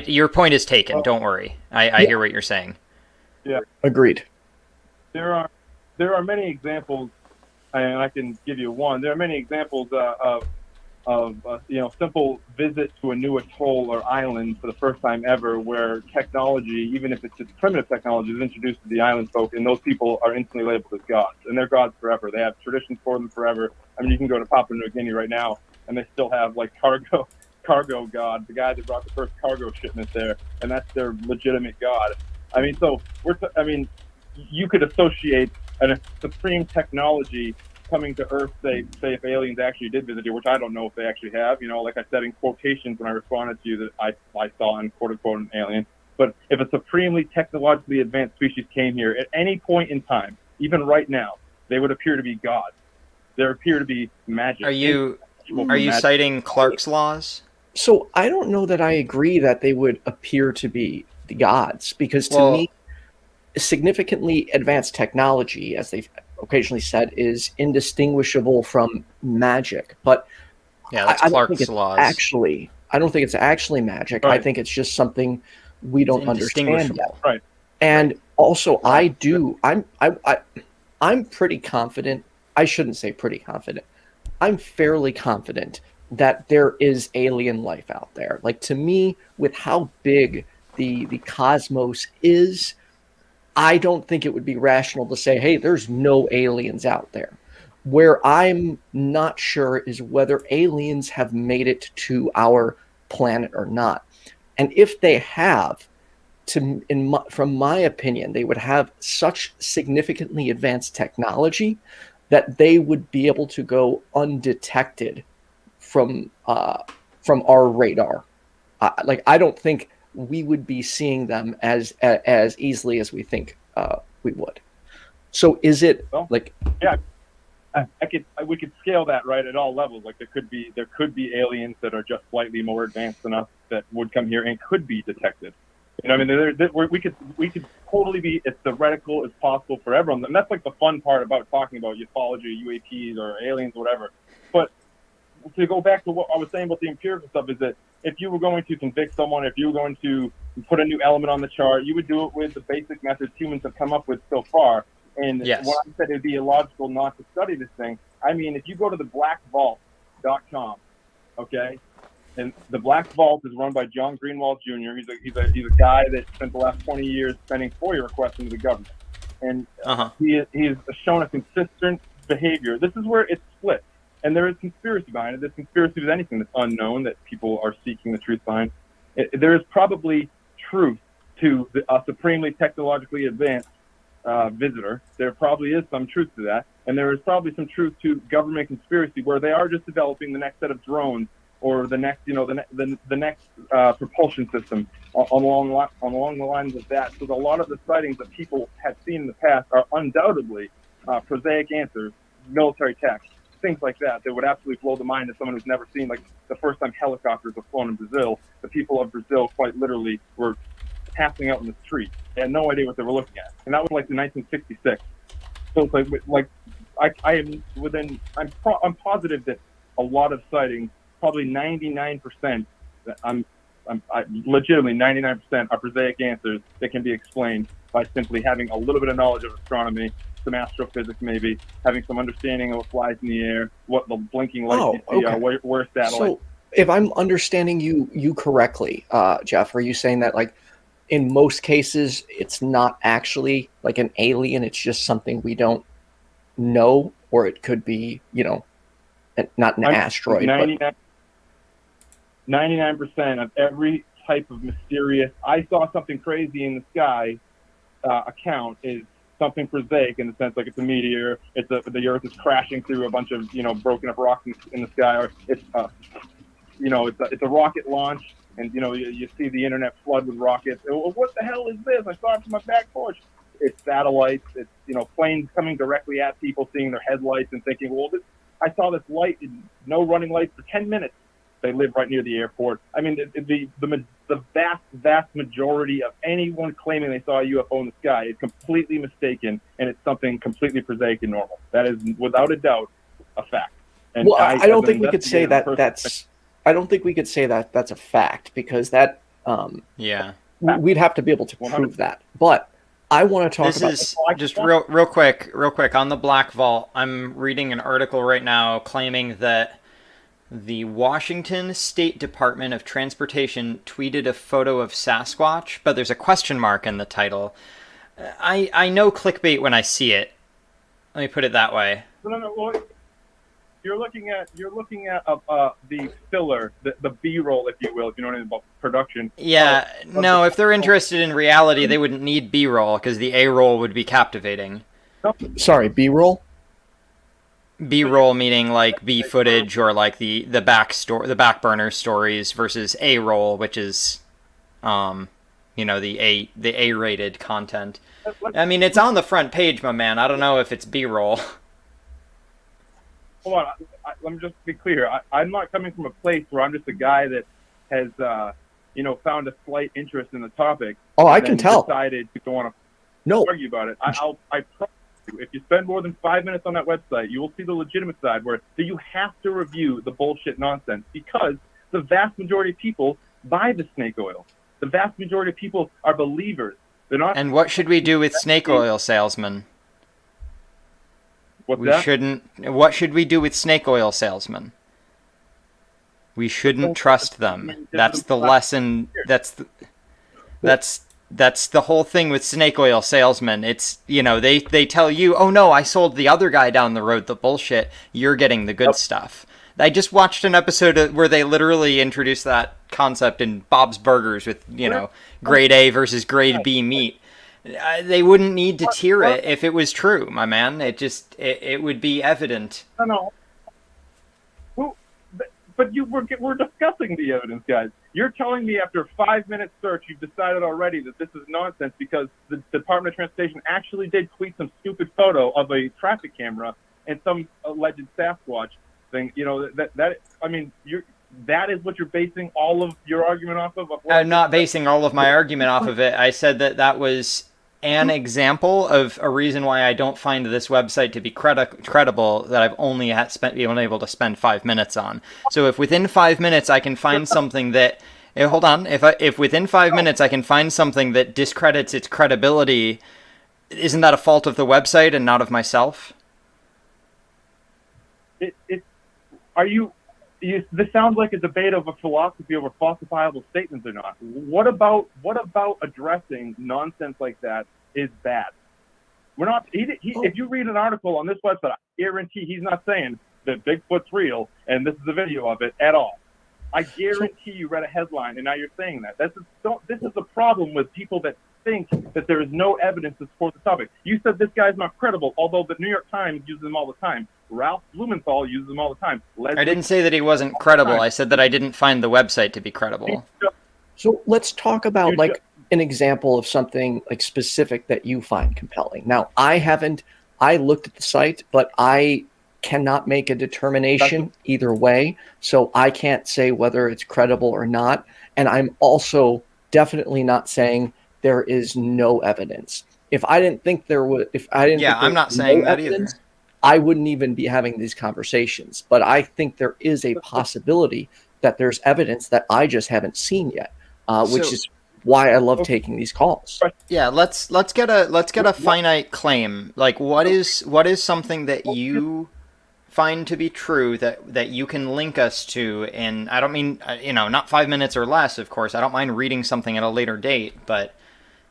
your point is taken. Don't worry. I hear what you're saying. Yeah. Agreed. There are many examples, and I can give you one. There are many examples of simple visit to a new atoll or island for the first time ever, where technology, even if it's just primitive technology, is introduced to the island folk, and those people are instantly labeled as gods, and they're gods forever. They have traditions for them forever. I mean, you can go to Papua New Guinea right now, and they still have like cargo god, the guy that brought the first cargo shipment there, and that's their legitimate god. I mean, so you could associate a supreme technology coming to Earth, say if aliens actually did visit you, which I don't know if they actually have, like I said in quotations when I responded to you that I saw in quote unquote an alien. But if a supremely technologically advanced species came here at any point in time, even right now, they would appear to be gods. They appear to be magic. Are you citing Clark's laws? So I don't know that I agree that they would appear to be the gods, because to me, significantly advanced technology, as they've occasionally said, is indistinguishable from magic. But yeah, that's Clark's laws. I don't think it's actually magic. Right. I think it's just something we don't understand yet. Right. And also, I'm pretty confident. I shouldn't say pretty confident. I'm fairly confident that there is alien life out there. Like, to me, with how big the cosmos is, I don't think it would be rational to say, hey, there's no aliens out there. Where I'm not sure is whether aliens have made it to our planet or not. And if they have, from my opinion, they would have such significantly advanced technology that they would be able to go undetected from our radar. I don't think we would be seeing them as easily as we think we would. So is it Yeah, we could scale that right at all levels. Like there could be aliens that are just slightly more advanced than us that would come here and could be detected. I mean, we could totally be as theoretical as possible for everyone, and that's like the fun part about talking about ufology, UAPs, or aliens, or whatever. But to go back to what I was saying about the empirical stuff, is that if you were going to convict someone, if you were going to put a new element on the chart, you would do it with the basic methods humans have come up with so far. And yes. When I said it'd be illogical not to study this thing, I mean, if you go to the blackvault.com, okay, and the Black Vault is run by John Greenwald Jr. He's a guy that spent the last 20 years sending FOIA requests into the government, and he has shown a consistent behavior. This is where it's split, and there is conspiracy behind it. There's conspiracy with anything that's unknown that people are seeking the truth behind. There is probably truth to a supremely technologically advanced visitor. There probably is some truth to that, and there is probably some truth to government conspiracy where they are just developing the next set of drones or the next, the next propulsion system along the lines of that. So a lot of the sightings that people have seen in the past are undoubtedly prosaic answers, military tech, things like that would absolutely blow the mind of someone who's never seen. Like the first time helicopters were flown in Brazil, the people of Brazil quite literally were passing out in the street. They had no idea what they were looking at, and that was like in 1966. So it's I'm positive that a lot of sightings, probably 99%, I'm legitimately 99% are prosaic answers that can be explained by simply having a little bit of knowledge of astronomy, some astrophysics, maybe having some understanding of what flies in the air, what the blinking lights you see are, where satellites. So if I'm understanding you correctly, Jeff, are you saying that like in most cases it's not actually like an alien, it's just something we don't know, or it could be, not an asteroid? 99% of every type of mysterious, I saw something crazy in the sky account is something prosaic in the sense like it's a meteor, the Earth is crashing through a bunch of broken up rocks in the sky, or it's a rocket launch, and you see the internet flood with rockets. What the hell is this? I saw it from my back porch. It's satellites. It's planes coming directly at people, seeing their headlights and thinking, well, I saw this light, no running lights for 10 minutes. They live right near the airport. I mean, the vast majority of anyone claiming they saw a UFO in the sky is completely mistaken, and it's something completely prosaic and normal. That is, without a doubt, a fact. And well, I don't think we could say that's. I don't think we could say that that's a fact, because that. We'd have to be able to prove that. But I want to talk about. This is just real quick on the Black Vault. I'm reading an article right now claiming that the Washington State Department of Transportation tweeted a photo of Sasquatch, but there's a question mark in the title. I know clickbait when I see it. Let me put it that way. No. Well, you're looking at the filler, the B-roll, if you will, if you know anything about production. Yeah, no. If they're interested in reality, they wouldn't need B-roll because the A-roll would be captivating. Sorry, B-roll. B-roll meaning like B footage or like the back burner stories versus A-roll, which is, the A-rated content. I mean, it's on the front page, my man. I don't know if it's B-roll. Hold on. Let me just be clear. I'm not coming from a place where I'm just a guy that has, found a slight interest in the topic. Oh, I can tell. Decided to go on No. argue about it. I promise you, if you spend more than 5 minutes on that website, you will see the legitimate side where you have to review the bullshit nonsense, because the vast majority of people buy the snake oil. The vast majority of people are believers. They're not. And what should we do with snake oil salesmen? What's We that? shouldn't. What should we do with snake oil salesmen? We shouldn't trust them. That's the lesson. That's the whole thing with snake oil salesmen. It's, they tell you, oh no, I sold the other guy down the road the bullshit. You're getting the good stuff. I just watched an episode where they literally introduced that concept in Bob's Burgers with, grade A versus grade B meat. They wouldn't need to tier it if it was true, my man. It would be evident. No. Well, but we're discussing the evidence, guys. You're telling me after a 5-minute search, you've decided already that this is nonsense because the Department of Transportation actually did tweet some stupid photo of a traffic camera and some alleged Sasquatch thing. That is what you're basing all of your argument off of? I'm not basing all of my argument off of it. I said that was an example of a reason why I don't find this website to be credible that I've only been able to spend 5 minutes on. So if within 5 minutes I can find something that... Hold on. If within 5 minutes I can find something that discredits its credibility, isn't that a fault of the website and not of myself? This sounds like a debate of a philosophy over falsifiable statements or not. What about addressing nonsense like that is bad? We're not. If you read an article on this website, I guarantee he's not saying that Bigfoot's real and this is a video of it at all. I guarantee you read a headline and now you're saying that. This is the problem with people that think that there is no evidence to support the topic. You said this guy's not credible, although the New York Times uses them all the time. Ralph Blumenthal uses them all the time. I didn't say that he wasn't credible. I said that I didn't find the website to be credible. So let's talk about an example of something like specific that you find compelling. Now, I looked at the site, but I cannot make a determination either way. So I can't say whether it's credible or not. And I'm also definitely not saying there is no evidence. If I didn't think there was, I'm not saying that either. I wouldn't even be having these conversations. But I think there is a possibility that there's evidence that I just haven't seen yet, which is why I love taking these calls. Yeah, let's get a finite claim. Like, what is something that you find to be true that you can link us to? And I don't mean not 5 minutes or less, of course. I don't mind reading something at a later date, but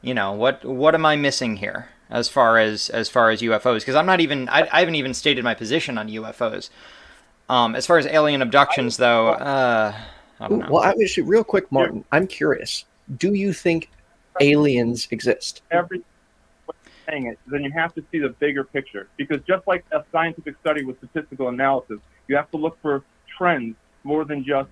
what am I missing here as far as UFOs? Because I haven't even stated my position on UFOs. As far as alien abductions, though, I don't know. Well, actually, real quick, Martin, I'm curious. Do you think aliens exist? Saying it, then you have to see the bigger picture, because just like a scientific study with statistical analysis, you have to look for trends more than just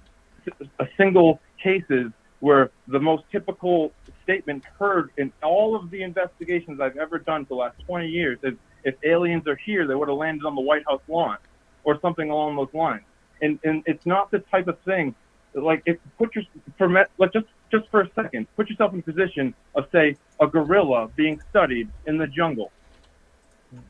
a single cases where the most typical statement heard in all of the investigations I've ever done for the last 20 years is, if aliens are here, they would have landed on the White House lawn or something along those lines. And it's not the type of thing, like, just for a second, put yourself in the position of, say, a gorilla being studied in the jungle.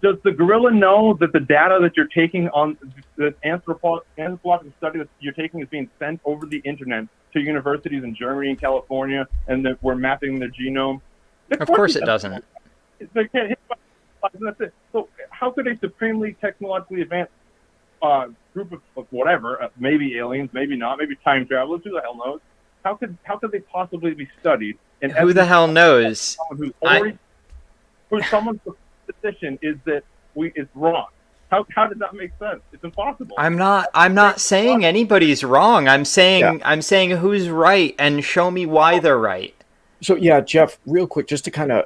Does the gorilla know that the data that you're taking on the anthropological study that you're taking is being sent over the internet to universities in Germany and California, and that we're mapping their genome? Of course it doesn't. They can't hit and that's it. So how could a supremely technologically advanced group of whatever, maybe aliens, maybe not, maybe time travelers, who the hell knows? How could they possibly be studied? And who the hell knows? Someone's position is that it's wrong. How does that make sense? It's impossible. I'm not saying anybody's wrong. I'm saying who's right, and show me why they're right. So yeah, Jeff, real quick, just to kind of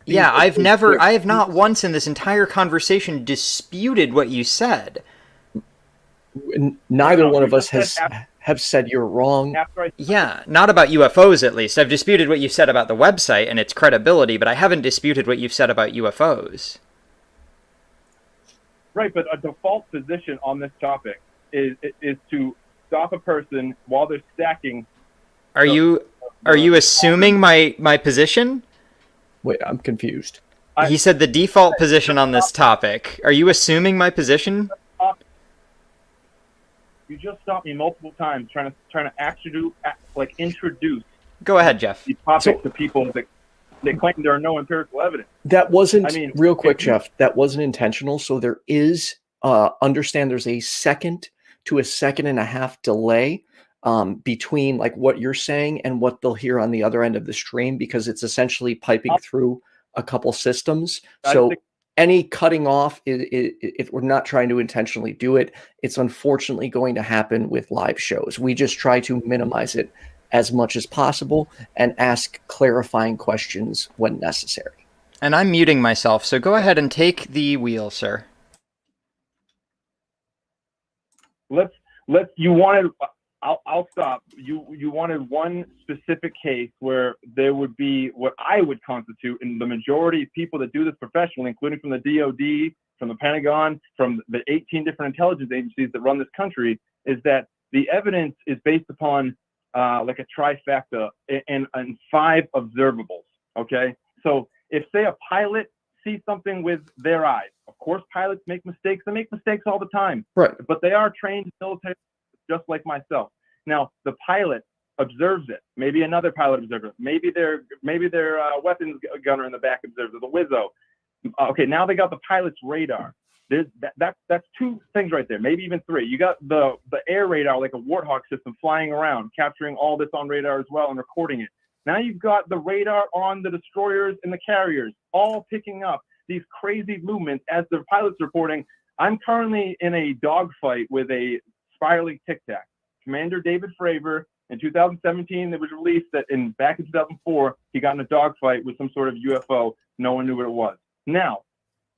I have not once in this entire conversation disputed what you said. Neither No, one you of us just said have said you're wrong. After I Yeah, not about UFOs at least. I've disputed what you've said about the website and its credibility, but I haven't disputed what you've said about UFOs. Right, but a default position on this topic is to stop a person while they're stacking. Are you assuming my position? Wait, I'm confused. He said the default position on this topic. Are you assuming my position? You just stopped me multiple times trying to introduce Go ahead, Jeff. the topic to people that claim there are no empirical evidence. That wasn't, I mean, real quick, Jeff, that wasn't intentional. So there is, understand there's a second to a second and a half delay between like what you're saying and what they'll hear on the other end of the stream, because it's essentially piping through a couple systems. So any cutting off, if we're not trying to intentionally do it, it's unfortunately going to happen with live shows. We just try to minimize it as much as possible and ask clarifying questions when necessary. And I'm muting myself, so go ahead and take the wheel, sir. I'll stop. You wanted one specific case where there would be what I would constitute, and the majority of people that do this professionally, including from the DOD, from the Pentagon, from the 18 different intelligence agencies that run this country, is that the evidence is based upon like a trifecta and 5 observables. Okay, so if say a pilot sees something with their eyes, of course pilots make mistakes. They make mistakes all the time, right? But they are trained military, just like myself. Now the pilot observes it. Maybe another pilot observes it. Maybe their weapons gunner in the back observes it. The Wizzo. Okay, now they got the pilot's radar. That's 2 things right there. Maybe even 3. You got the air radar, like a Warthog system, flying around, capturing all this on radar as well and recording it. Now you've got the radar on the destroyers and the carriers, all picking up these crazy movements as the pilot's reporting. I'm currently in a dogfight with a spiraling Tic Tac. Commander David Fravor, in 2017, it was released that back in 2004, he got in a dogfight with some sort of UFO. No one knew what it was. Now,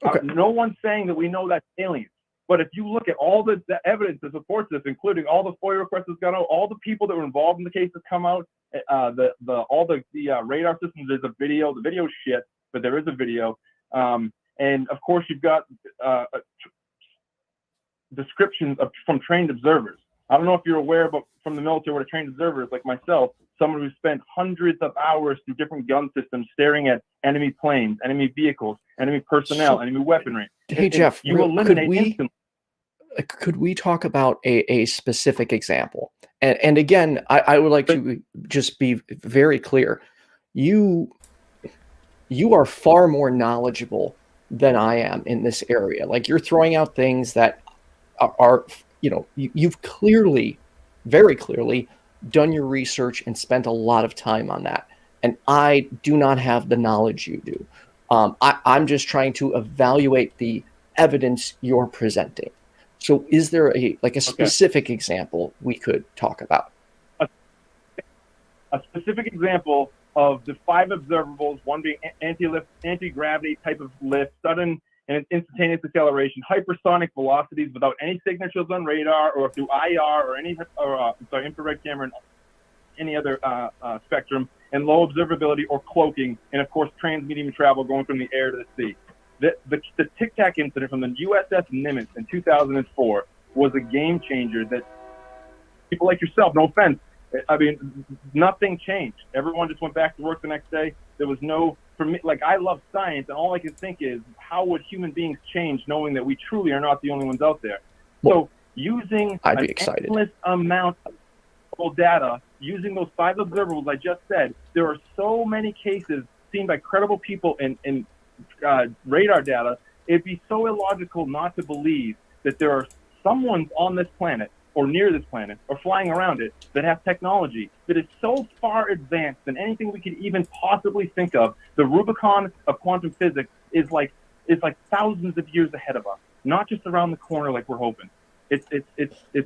okay. No one's saying that we know that's aliens. But if you look at all the evidence that supports this, including all the FOIA requests that's gone out, all the people that were involved in the case that's come out, all the radar systems, there's a video. The video is shit, but there is a video. And of course, you've got descriptions from trained observers. I don't know if you're aware, but from the military, what a trained observer is, like myself, someone who spent hundreds of hours through different gun systems, staring at enemy planes, enemy vehicles, enemy personnel, enemy weaponry. Hey, Jeff, you eliminate instantly. Could we talk about a specific example? And again, I would like to just be very clear. You are far more knowledgeable than I am in this area. Like, you're throwing out things that are you've clearly, very clearly done your research and spent a lot of time on that. And I do not have the knowledge you do. I'm just trying to evaluate the evidence you're presenting. So is there a specific example we could talk about? A specific example of the 5 observables, one being anti-gravity type of lift, sudden and instantaneous acceleration, hypersonic velocities without any signatures on radar or through IR or infrared camera and any other spectrum, and low observability or cloaking, and of course transmedium travel going from the air to the sea. The Tic Tac incident from the USS Nimitz in 2004 was a game changer that people like yourself, no offense, I mean, nothing changed. Everyone just went back to work the next day. There was no, for me, like, I love science, and all I can think is, how would human beings change knowing that we truly are not the only ones out there? So using an endless amount of data, using those 5 observables I just said, there are so many cases seen by credible people in radar data. It'd be so illogical not to believe that there are someone's on this planet or near this planet or flying around it that have technology that is so far advanced than anything we could even possibly think of. The Rubicon of quantum physics is like thousands of years ahead of us, not just around the corner like we're hoping. It's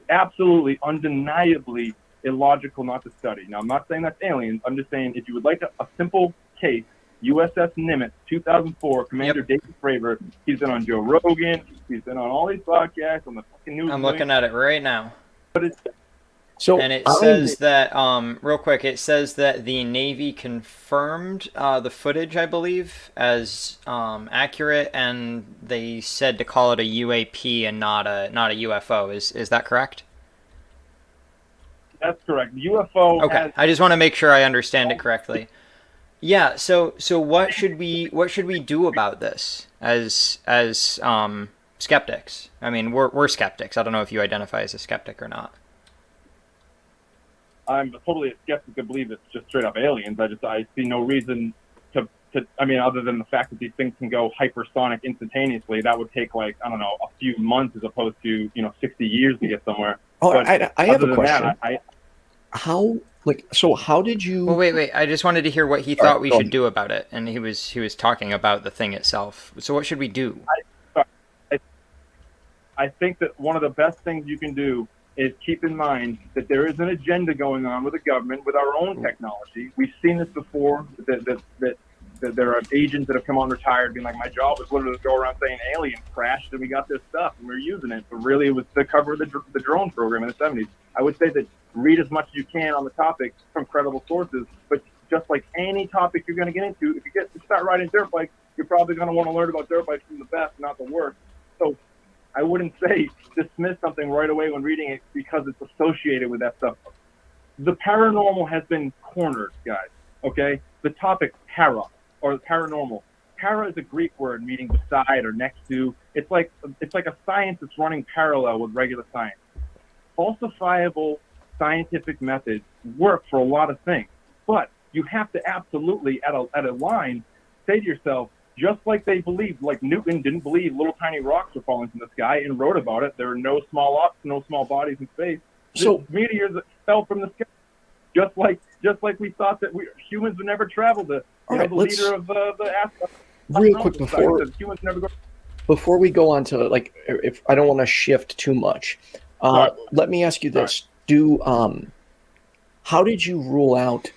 absolutely, undeniably illogical not to study. Now, I'm not saying that's aliens. I'm just saying if you would like a simple case USS Nimitz, 2004, Commander David Fravor. He's been on Joe Rogan. He's been on all these podcasts, on the fucking news. I'm looking at it right now. So, and it says that, real quick, it says that the Navy confirmed the footage, I believe, as accurate, and they said to call it a UAP and not a UFO. Is that correct? That's correct. The UFO. Okay, I just want to make sure I understand it correctly. Yeah. So what should we do about this as skeptics? I mean, we're skeptics. I don't know if you identify as a skeptic or not. I'm totally a skeptic to believe it's just straight up aliens. I see no reason to I mean, other than the fact that these things can go hypersonic instantaneously. That would take, like, I don't know, a few months as opposed to 60 years to get somewhere. Oh, but I have a question. That, how did you? Well, wait. I just wanted to hear what he thought we should do about it, and he was talking about the thing itself. So what should we do? I think that one of the best things you can do is keep in mind that there is an agenda going on with the government, with our own technology. We've seen this before, that there are agents that have come on retired being like, my job is literally to go around saying aliens crashed and we got this stuff and we're using it. But really it was to cover the drone program in the 70s. I would say that read as much as you can on the topic from credible sources, but just like any topic you're going to get into, if you start riding dirt bikes, you're probably going to want to learn about dirt bikes from the best, not the worst. So I wouldn't say dismiss something right away when reading it because it's associated with that stuff. The paranormal has been cornered, guys, okay? The topic para, or paranormal. Para is a Greek word meaning beside or next to. It's like a science that's running parallel with regular science. Falsifiable scientific methods work for a lot of things, but you have to absolutely, at a line, say to yourself, just like they believed, like Newton didn't believe little tiny rocks were falling from the sky and wrote about it. There are no small bodies in space. So meteors that fell from the sky, just like we thought that humans would never travel the leader of the astronauts. Real quick before we go on to, like, if I don't want to shift too much, let me ask you this: how did you rule out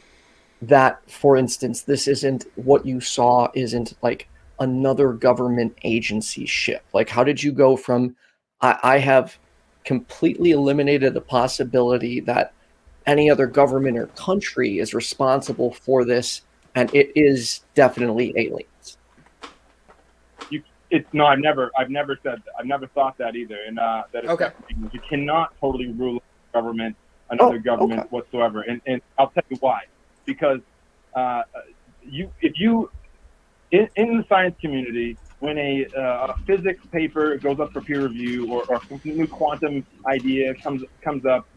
that, for instance, this isn't what you saw isn't like another government agency ship? Like, how did you go from I have completely eliminated the possibility that any other government or country is responsible for this, and it is definitely aliens? No, I've never said that. I've never thought that either. And that is you cannot totally rule another government whatsoever. And I'll tell you why. Because if you in the science community, when a physics paper goes up for peer review or some new quantum idea comes up,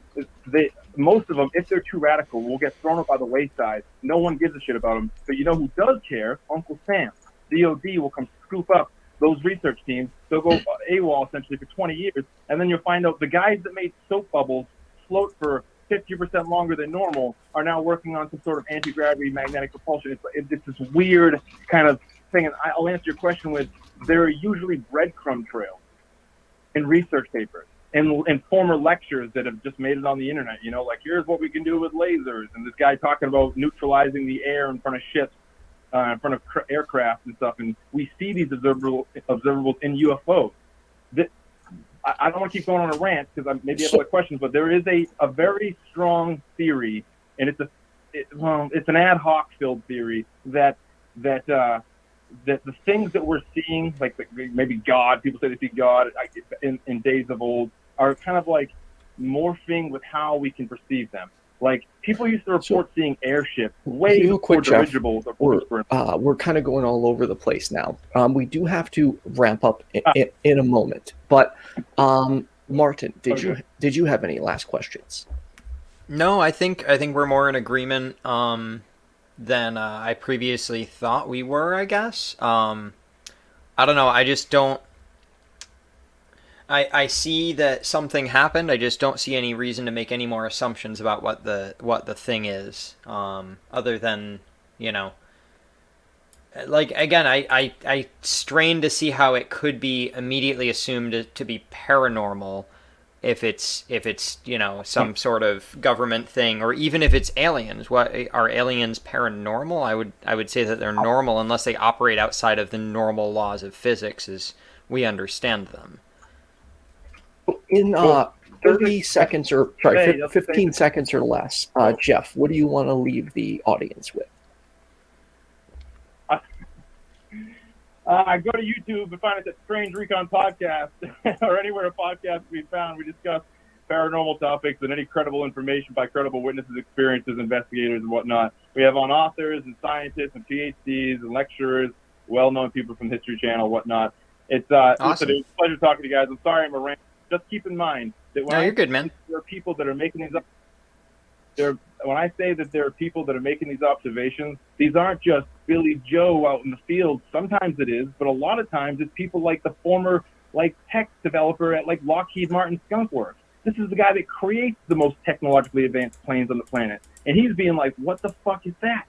most of them, if they're too radical, will get thrown up by the wayside. No one gives a shit about them. But you know who does care? Uncle Sam. DOD will come scoop up those research teams. They'll go AWOL essentially for 20 years, and then you'll find out the guys that made soap bubbles float for 50% longer than normal are now working on some sort of anti-gravity magnetic propulsion. It's this weird kind of thing, and I'll answer your question with, there are usually breadcrumb trails in research papers and former lectures that have just made it on the internet, like, here's what we can do with lasers, and this guy talking about neutralizing the air in front of ships, in front of aircraft and stuff, and we see these observables in UFOs. I don't want to keep going on a rant because I maybe have other questions, but there is a very strong theory, and it's an ad hoc filled theory that the things that we're seeing, like maybe God, people say they see God in days of old, are kind of like morphing with how we can perceive them. Like, people used to report seeing airships way before dirigibles. We're kind of going all over the place now. We do have to ramp up in a moment. But Martin, did you have any last questions? No, I think we're more in agreement than I previously thought we were, I guess. I don't know. I just don't. I see that something happened. I just don't see any reason to make any more assumptions about what the thing is, other than, like, again, I strain to see how it could be immediately assumed to be paranormal if it's some sort of government thing, or even if it's aliens. What are aliens paranormal? I would say that they're normal unless they operate outside of the normal laws of physics as we understand them. In 30 seconds or 15 seconds or less, Jeff, what do you want to leave the audience with? Go to YouTube and find us at Strange Recon Podcast or anywhere a podcast can be found. We discuss paranormal topics and any credible information by credible witnesses, experiences, investigators, and whatnot. We have on authors and scientists and PhDs and lecturers, well-known people from History Channel, whatnot. It's awesome. It's a pleasure talking to you guys. I'm sorry I'm a rant. Just keep in mind that when you're good, man. There are people that are making these up. When I say that there are people that are making these observations, these aren't just Billy Joe out in the field. Sometimes it is, but a lot of times it's people like the former tech developer at Lockheed Martin Skunk Works. This is the guy that creates the most technologically advanced planes on the planet. And he's being like, what the fuck is that?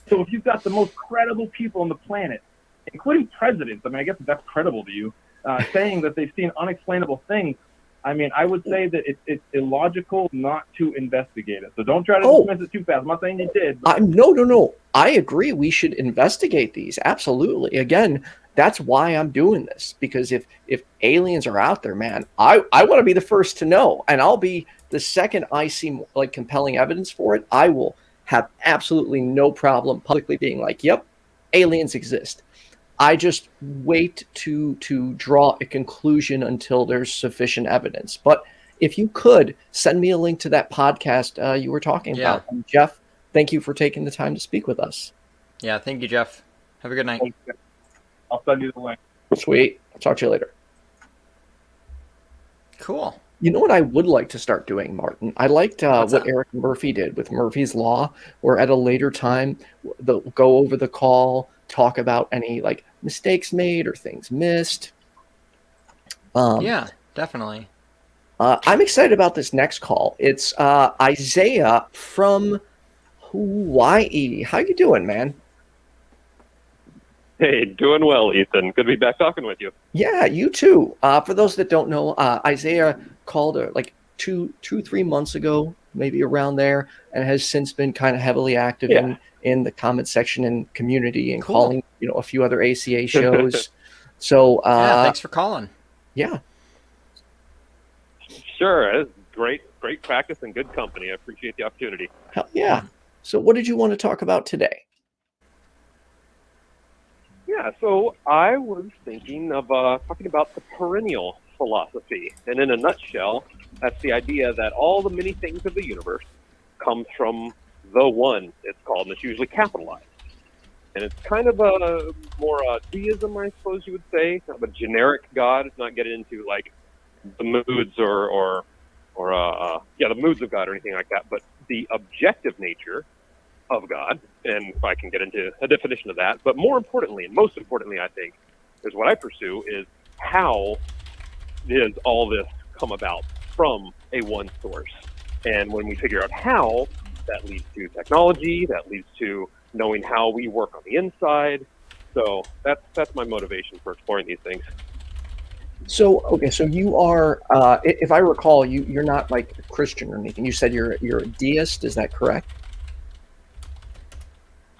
So if you've got the most credible people on the planet, including presidents, I guess that's credible to you, saying that they've seen unexplainable things, I would say that it's illogical not to investigate it. So don't try to dismiss it too fast. I'm not saying you did. No. I agree. We should investigate these. Absolutely. Again, that's why I'm doing this. Because if aliens are out there, man, I want to be the first to know. And I'll be the second I see compelling evidence for it. I will have absolutely no problem publicly being like, yep, aliens exist. I just wait to draw a conclusion until there's sufficient evidence. But if you could, send me a link to that podcast you were talking about. And Jeff, thank you for taking the time to speak with us. Yeah, thank you, Jeff. Have a good night. I'll send you the link. Sweet. I'll talk to you later. Cool. You know what I would like to start doing, Martin? I liked what Eric Murphy did with Murphy's Law, where at a later time, they'll go over the call, talk about any mistakes made or things missed. Yeah, definitely. I'm excited about this next call. It's Isaiah from Hawaii. How you doing, man? Hey, doing well, Ethan. Good to be back talking with you. Yeah, you too. For those that don't know, Isaiah called 3 months ago, maybe around there, and has since been kind of heavily active in the comment section and community and calling, a few other ACA shows. So thanks for calling. Yeah. Sure. It's great practice and good company. I appreciate the opportunity. Hell yeah. So what did you want to talk about today? Yeah, so I was thinking of talking about the perennial philosophy. And in a nutshell, that's the idea that all the many things of the universe comes from the one, it's called, and it's usually capitalized. And it's kind of a more deism, I suppose you would say, kind of a generic God. It's not getting into the moods or the moods of God or anything like that, but the objective nature of God, and if I can get into a definition of that, but more importantly, and most importantly, I think, is what I pursue is how does all this come about from a one source? And when we figure out how, that leads to technology, that leads to knowing how we work on the inside. So that's my motivation for exploring these things. So, okay, so you are, if I recall, you're not a Christian or anything. You said you're a deist, is that correct?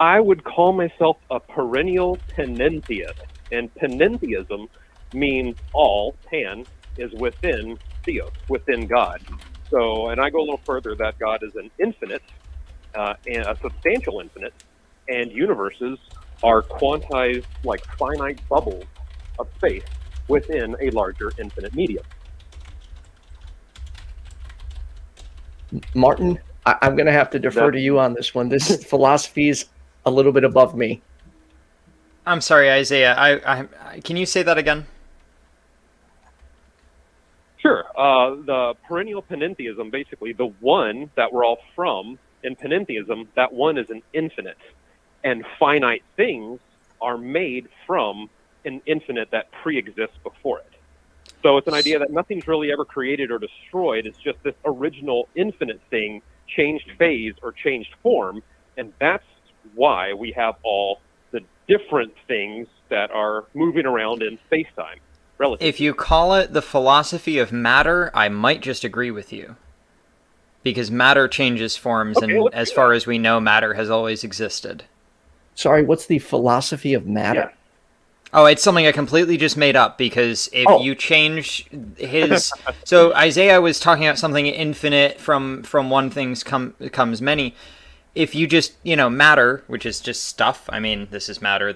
I would call myself a perennial panentheist, and panentheism means all. Pan is within theos, within God. So, and I go a little further, that God is an infinite, and a substantial infinite, and universes are quantized like finite bubbles of space within a larger infinite medium. Martin, I'm going to have to defer to you on this one. This philosophy is a little bit above me. I'm sorry, Isaiah. I can you say that again? Sure. The perennial panentheism, basically the one that we're all from, in panentheism, that one is an infinite. And finite things are made from an infinite that pre-exists before it. So it's an idea that nothing's really ever created or destroyed. It's just this original infinite thing changed phase or changed form. And that's why we have all the different things that are moving around in space-time. relativity. If you call it the philosophy of matter, I might just agree with you. Because matter changes forms, and as far as we know, matter has always existed. Sorry, what's the philosophy of matter? Yeah. Oh, it's something I completely just made up, because if you change his... So Isaiah was talking about something infinite, from one thing comes many. If you just, matter, which is just stuff, I mean, this is matter,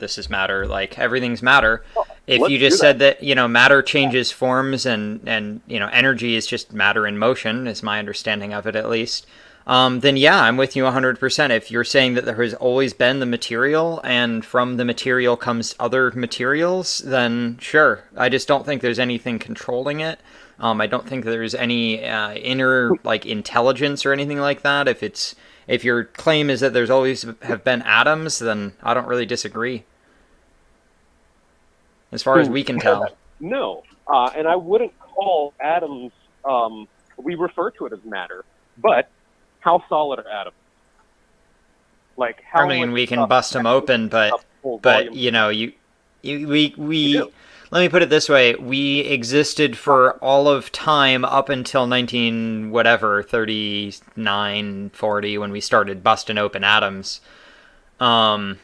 like, everything's matter. If you just said that, matter changes forms, and energy is just matter in motion, is my understanding of it at least, then yeah, I'm with you 100%. If you're saying that there has always been the material, and from the material comes other materials, then sure. I just don't think there's anything controlling it. I don't think there's any inner, like, intelligence or anything like that. If your claim is that there's always have been atoms, then I don't really disagree. As far as we can tell. No, and I wouldn't call atoms, we refer to it as matter, but how solid are atoms? Like, how I mean, we can bust them open, but let me put it this way: we existed for all of time up until 39, 40, when we started busting open atoms. But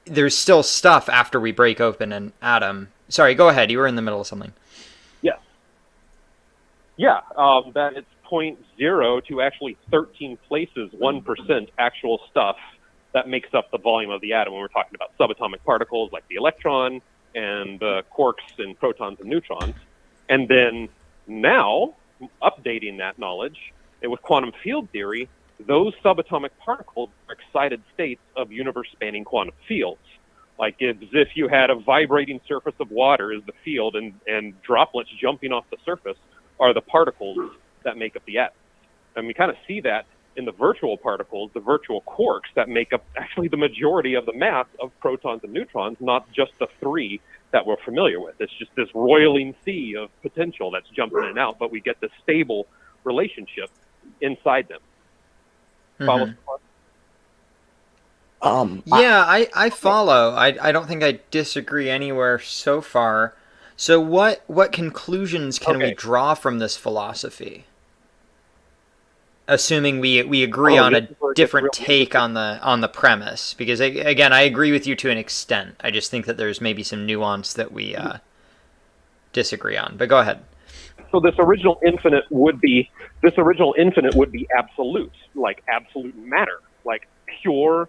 there's still stuff after we break open an atom. Sorry, go ahead. You were in the middle of something. Yes. Yeah, that it's 0.0 to actually 13 places, 1% actual stuff that makes up the volume of the atom when we're talking about subatomic particles like the electron and quarks and protons and neutrons. And then now, updating that knowledge, with quantum field theory, those subatomic particles are excited states of universe-spanning quantum fields. Like, it's as if you had a vibrating surface of water as the field, and droplets jumping off the surface are the particles that make up the atom. And we kind of see that in the virtual particles, the virtual quarks that make up actually the majority of the mass of protons and neutrons, not just the three that we're familiar with. It's just this roiling sea of potential that's jumping in and out, but we get this stable relationship inside them. Mm-hmm. I follow. I don't think I disagree anywhere so far. So what conclusions can we draw from this philosophy? Assuming we agree on a different take on the premise, because again, I agree with you to an extent. I just think that there's maybe some nuance that we disagree on. But go ahead. So this original infinite would be absolute, like absolute matter, like pure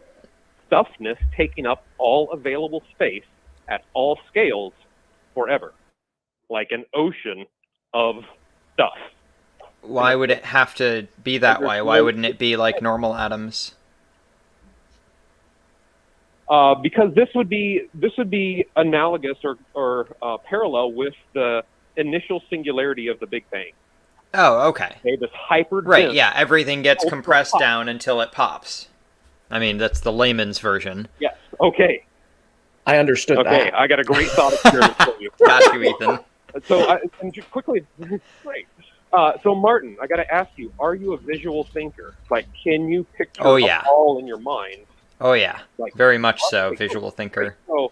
stuffness taking up all available space at all scales forever, like an ocean of stuff. Why would it have to be that way? Why wouldn't it be like normal atoms? Because this would be analogous or parallel with the initial singularity of the Big Bang. Oh, okay. This hyper right. Yeah, everything gets compressed down until it pops. I mean, that's the layman's version. Yes. Okay. I understood that. Okay, I got a great thought experiment for you. Got you, Ethan. So, quickly, great. So, Martin, I got to ask you: are you a visual thinker? Like, can you picture all in your mind? Oh yeah, like, very much so. Visual thinker. So,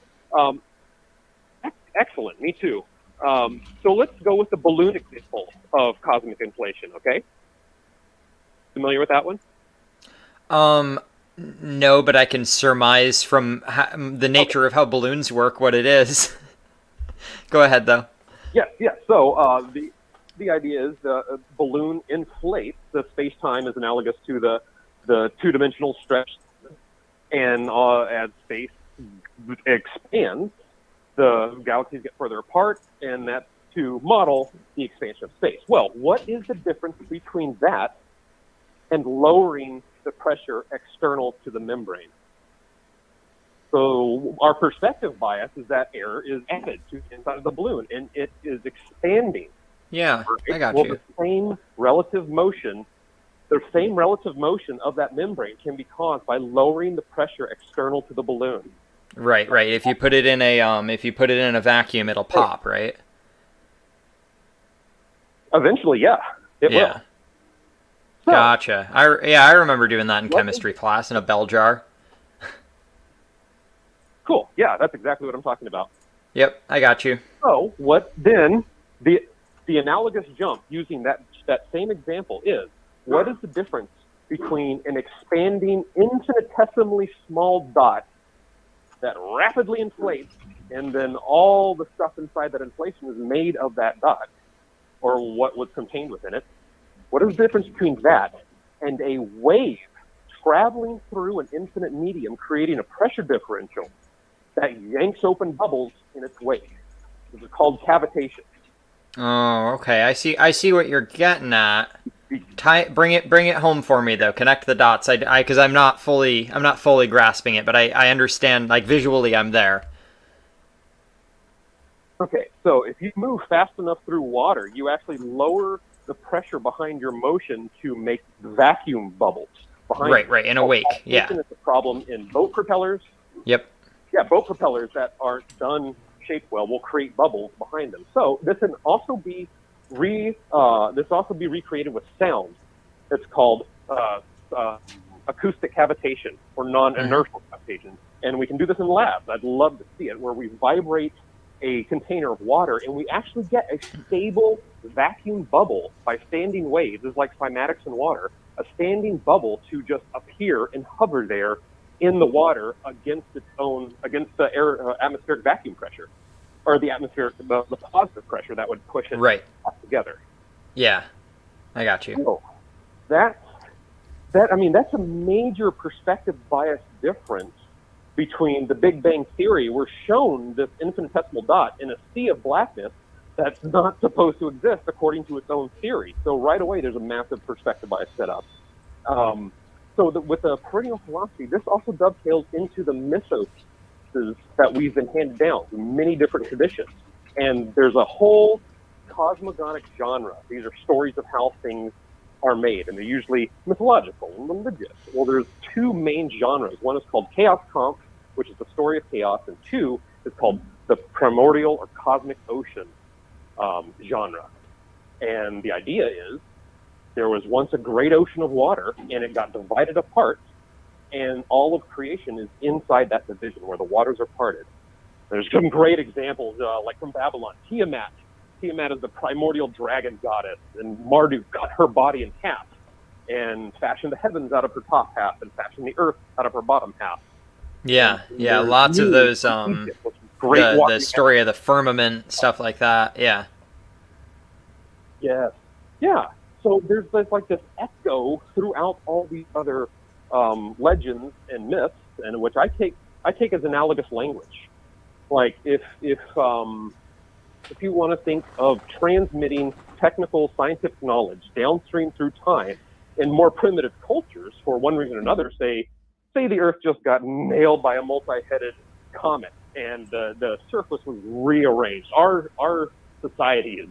excellent. Me too. So let's go with the balloon example of cosmic inflation. Okay. Familiar with that one? No, but I can surmise from the nature of how balloons work what it is. Go ahead, though. Yes. So the idea is the balloon inflates. The space-time is analogous to the two-dimensional stretch, and as space expands, the galaxies get further apart, and that's to model the expansion of space. Well, what is the difference between that and lowering the pressure external to the membrane? So our perspective bias is that air is added to the inside of the balloon, and it is expanding. Yeah, right? I got you. The same relative motion of that membrane can be caused by lowering the pressure external to the balloon. Right. If you put it in a vacuum, it'll pop, right? Eventually, yeah, it will. So, gotcha. I remember doing that in chemistry class in a bell jar. Cool. Yeah, that's exactly what I'm talking about. Yep, I got you. So what then, the analogous jump using that same example is, what is the difference between an expanding infinitesimally small dot that rapidly inflates, and then all the stuff inside that inflation is made of that dot, or what was contained within it? What is the difference between that and a wave traveling through an infinite medium, creating a pressure differential that yanks open bubbles in its wake? This is called cavitation. Oh, okay. I see what you're getting at. Bring it home for me though. Connect the dots. Because I'm not fully grasping it, but I understand. Like visually, I'm there. Okay, so if you move fast enough through water, you actually lower the pressure behind your motion to make vacuum bubbles. Right. In a wake, yeah. It's a problem in boat propellers. Yep. Yeah, boat propellers that aren't done shaped well will create bubbles behind them. So this can also be recreated with sound. It's called acoustic cavitation or non-inertial cavitation, and we can do this in labs. I'd love to see it, where we vibrate a container of water and we actually get a stable vacuum bubble by standing waves. It's like cymatics in water, a standing bubble to just appear and hover there in the water against the air atmospheric vacuum pressure, or the positive pressure that would push it back together. Yeah, I got you. So that's a major perspective bias difference between the Big Bang Theory. We're shown this infinitesimal dot in a sea of blackness that's not supposed to exist according to its own theory. So right away, there's a massive perspective bias set up. With the perennial philosophy, this also dovetails into the mythos that we've been handed down through many different traditions. And there's a whole cosmogonic genre. These are stories of how things are made, and they're usually mythological and religious. Well, there's two main genres. One is called chaos conf, which is the story of chaos, and two is called the primordial or cosmic ocean genre. And the idea is, there was once a great ocean of water, and it got divided apart, and all of creation is inside that division where the waters are parted. There's some great examples, like from Babylon. Tiamat is the primordial dragon goddess, and Marduk cut her body in half and fashioned the heavens out of her top half and fashioned the earth out of her bottom half. Yeah, lots of those, the story of the firmament, stuff like that, yeah. Yes, yeah. So there's like this echo throughout all these other legends and myths, and which I take as analogous language. Like if you want to think of transmitting technical scientific knowledge downstream through time in more primitive cultures, for one reason or another, say the Earth just got nailed by a multi-headed comet and the surface was rearranged. Our society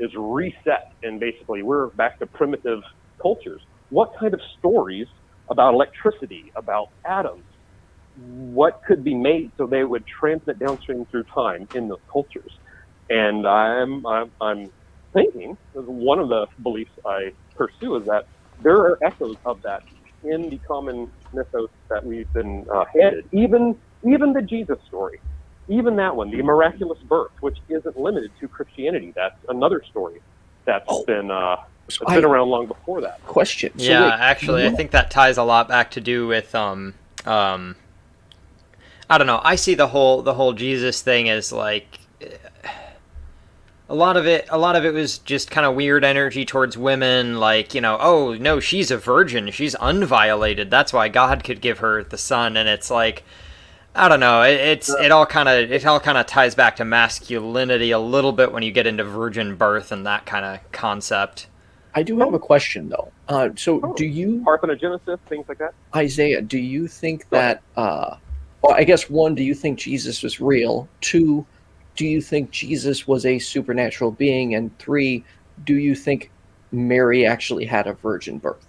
is reset, and basically we're back to primitive cultures. What kind of stories about electricity, about atoms, what could be made so they would transmit downstream through time in those cultures? And I'm thinking, one of the beliefs I pursue is that there are echoes of that in the common mythos that we've been handed. Even the Jesus story, even that one, the miraculous birth, which isn't limited to Christianity. That's another story that's been around long before that. Question. So actually, I think that ties a lot back to do with I don't know. I see the whole Jesus thing as like a lot of it was just kind of weird energy towards women, like, oh no, she's a virgin, she's unviolated, that's why God could give her the son. And it's like, I don't know, it all kind of ties back to masculinity a little bit when you get into virgin birth and that kind of concept. I do have a question though. Do you parthenogenesis, things like that? Isaiah, do you think that well, I guess one, do you think Jesus was real? Two, do you think Jesus was a supernatural being? And three, do you think Mary actually had a virgin birth?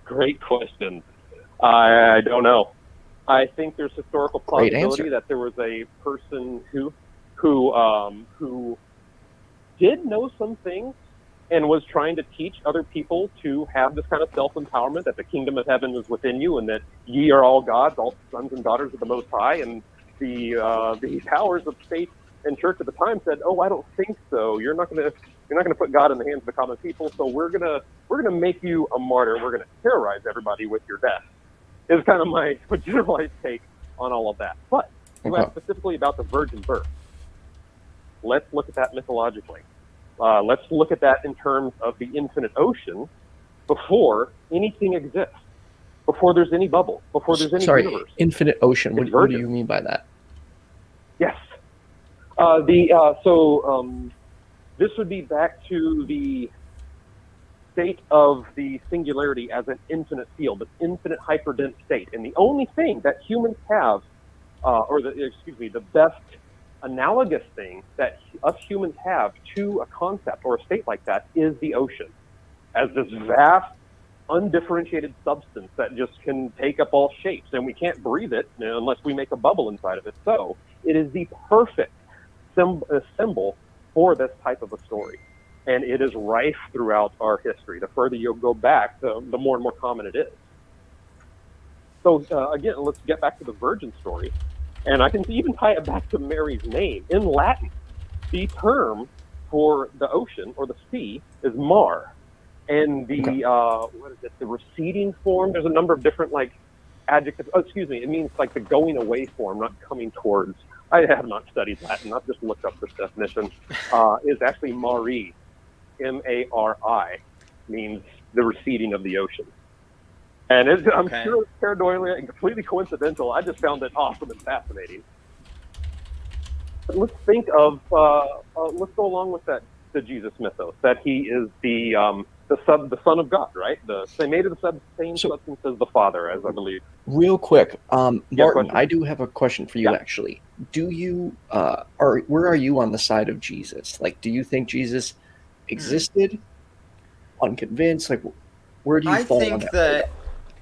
Great question. I don't know. I think there's historical plausibility that there was a person who did know some things and was trying to teach other people to have this kind of self-empowerment, that the kingdom of heaven is within you, and that ye are all gods, all sons and daughters of the Most High. And the powers of state and church at the time said, "Oh, I don't think so. You're not going to put God in the hands of the common people. So we're gonna make you a martyr. We're gonna terrorize everybody with your death." Is kind of my generalized take on all of that. But you asked specifically about the virgin birth. Let's look at that mythologically. Let's look at that in terms of the infinite ocean before anything exists, before there's any bubble, before there's any universe. Infinite ocean. What do you mean by that? Yes. This would be back to the state of the singularity as an infinite field, an infinite hyperdense state. And the only thing that humans have, the best analogous thing that us humans have to a concept or a state like that is the ocean, as this vast, undifferentiated substance that just can take up all shapes, and we can't breathe it unless we make a bubble inside of it. So it is the perfect symbol for this type of a story, and it is rife throughout our history. The further you go back, the more and more common it is. So again, let's get back to the virgin story. And I can even tie it back to Mary's name. In Latin, the term for the ocean or the sea is mar. And the, the receding form, there's a number of different adjectives. It means like the going away form, not coming towards. I have not studied Latin, I've just looked up this definition. Is actually mari, M-A-R-I, means the receding of the ocean. And I'm sure it's paranoia and completely coincidental. I just found it awesome and fascinating. But let's think of, let's go along with the Jesus mythos, that he is the Son of God, right? They made of the same substance as the Father, as I believe. Real quick, Martin, I do have a question for you, actually. Do you, where are you on the side of Jesus? Like, do you think Jesus existed? Unconvinced? Like, where do you fall on that?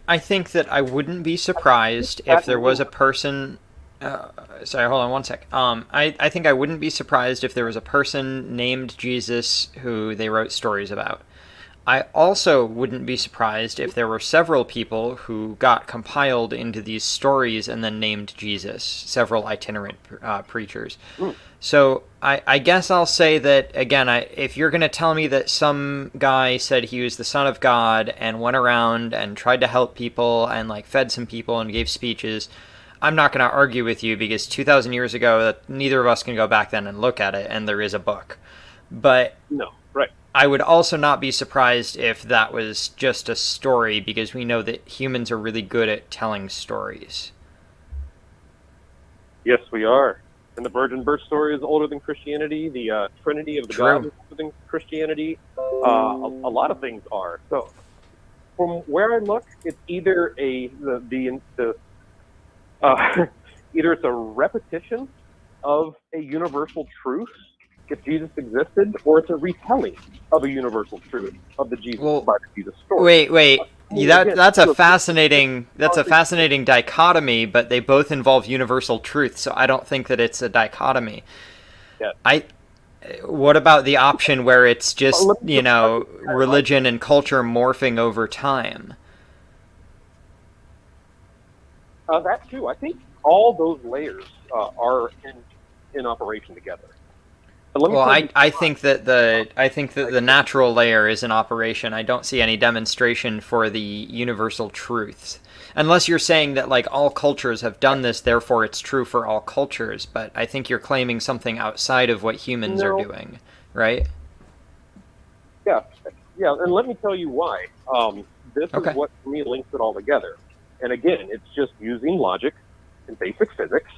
I think that I wouldn't be surprised if there was a person... sorry, hold on one sec. I think I wouldn't be surprised if there was a person named Jesus who they wrote stories about. I also wouldn't be surprised if there were several people who got compiled into these stories and then named Jesus, several itinerant preachers. So I guess I'll say that, again, if you're going to tell me that some guy said he was the Son of God and went around and tried to help people and fed some people and gave speeches, I'm not going to argue with you, because 2,000 years ago, neither of us can go back then and look at it, and there is a book. But no, right. I would also not be surprised if that was just a story, because we know that humans are really good at telling stories. Yes, we are. And the virgin birth story is older than Christianity. The Trinity of the God is older than Christianity. A lot of things are. So, from where I look, it's either either it's a repetition of a universal truth, if Jesus existed, or it's a retelling of a universal truth of the Jesus story. Wait. That's a fascinating dichotomy, but they both involve universal truth, so I don't think that it's a dichotomy. Yeah. What about the option where it's just, religion and culture morphing over time? That too. I think all those layers are in operation together. Well, I think that the natural layer is in operation. I don't see any demonstration for the universal truths, unless you're saying that all cultures have done this, therefore it's true for all cultures. But I think you're claiming something outside of what humans are doing, right? Yeah, and let me tell you why. This is what for me links it all together. And again, it's just using logic and basic physics.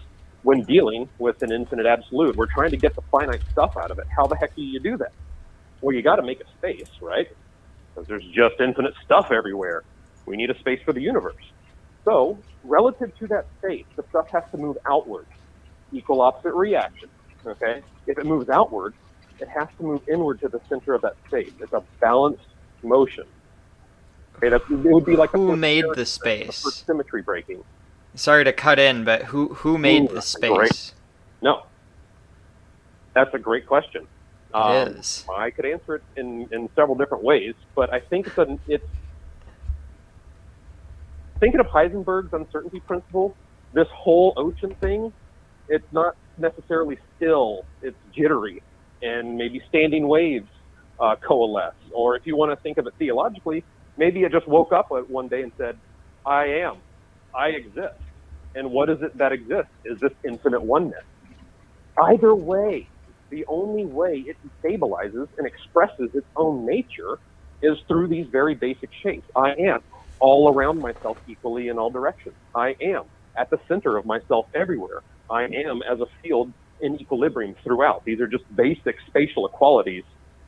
When dealing with an infinite absolute, we're trying to get the finite stuff out of it. How the heck do you do that? Well, you got to make a space, right? Because there's just infinite stuff everywhere. We need a space for the universe. So, relative to that space, the stuff has to move outward. Equal opposite reaction, okay? If it moves outward, it has to move inward to the center of that space. It's a balanced motion. Okay, it would be like who made the space? For symmetry breaking. Sorry to cut in, but who made the space? No. That's a great question. It is. I could answer it in several different ways, but I think it's thinking of Heisenberg's uncertainty principle. This whole ocean thing, it's not necessarily still, it's jittery, and maybe standing waves coalesce. Or if you want to think of it theologically, maybe it just woke up one day and said, I exist. And what is it that exists? Is this infinite oneness? Either way, the only way it destabilizes and expresses its own nature is through these very basic shapes. I am all around myself equally in all directions. I am at the center of myself everywhere. I am as a field in equilibrium throughout. These are just basic spatial equalities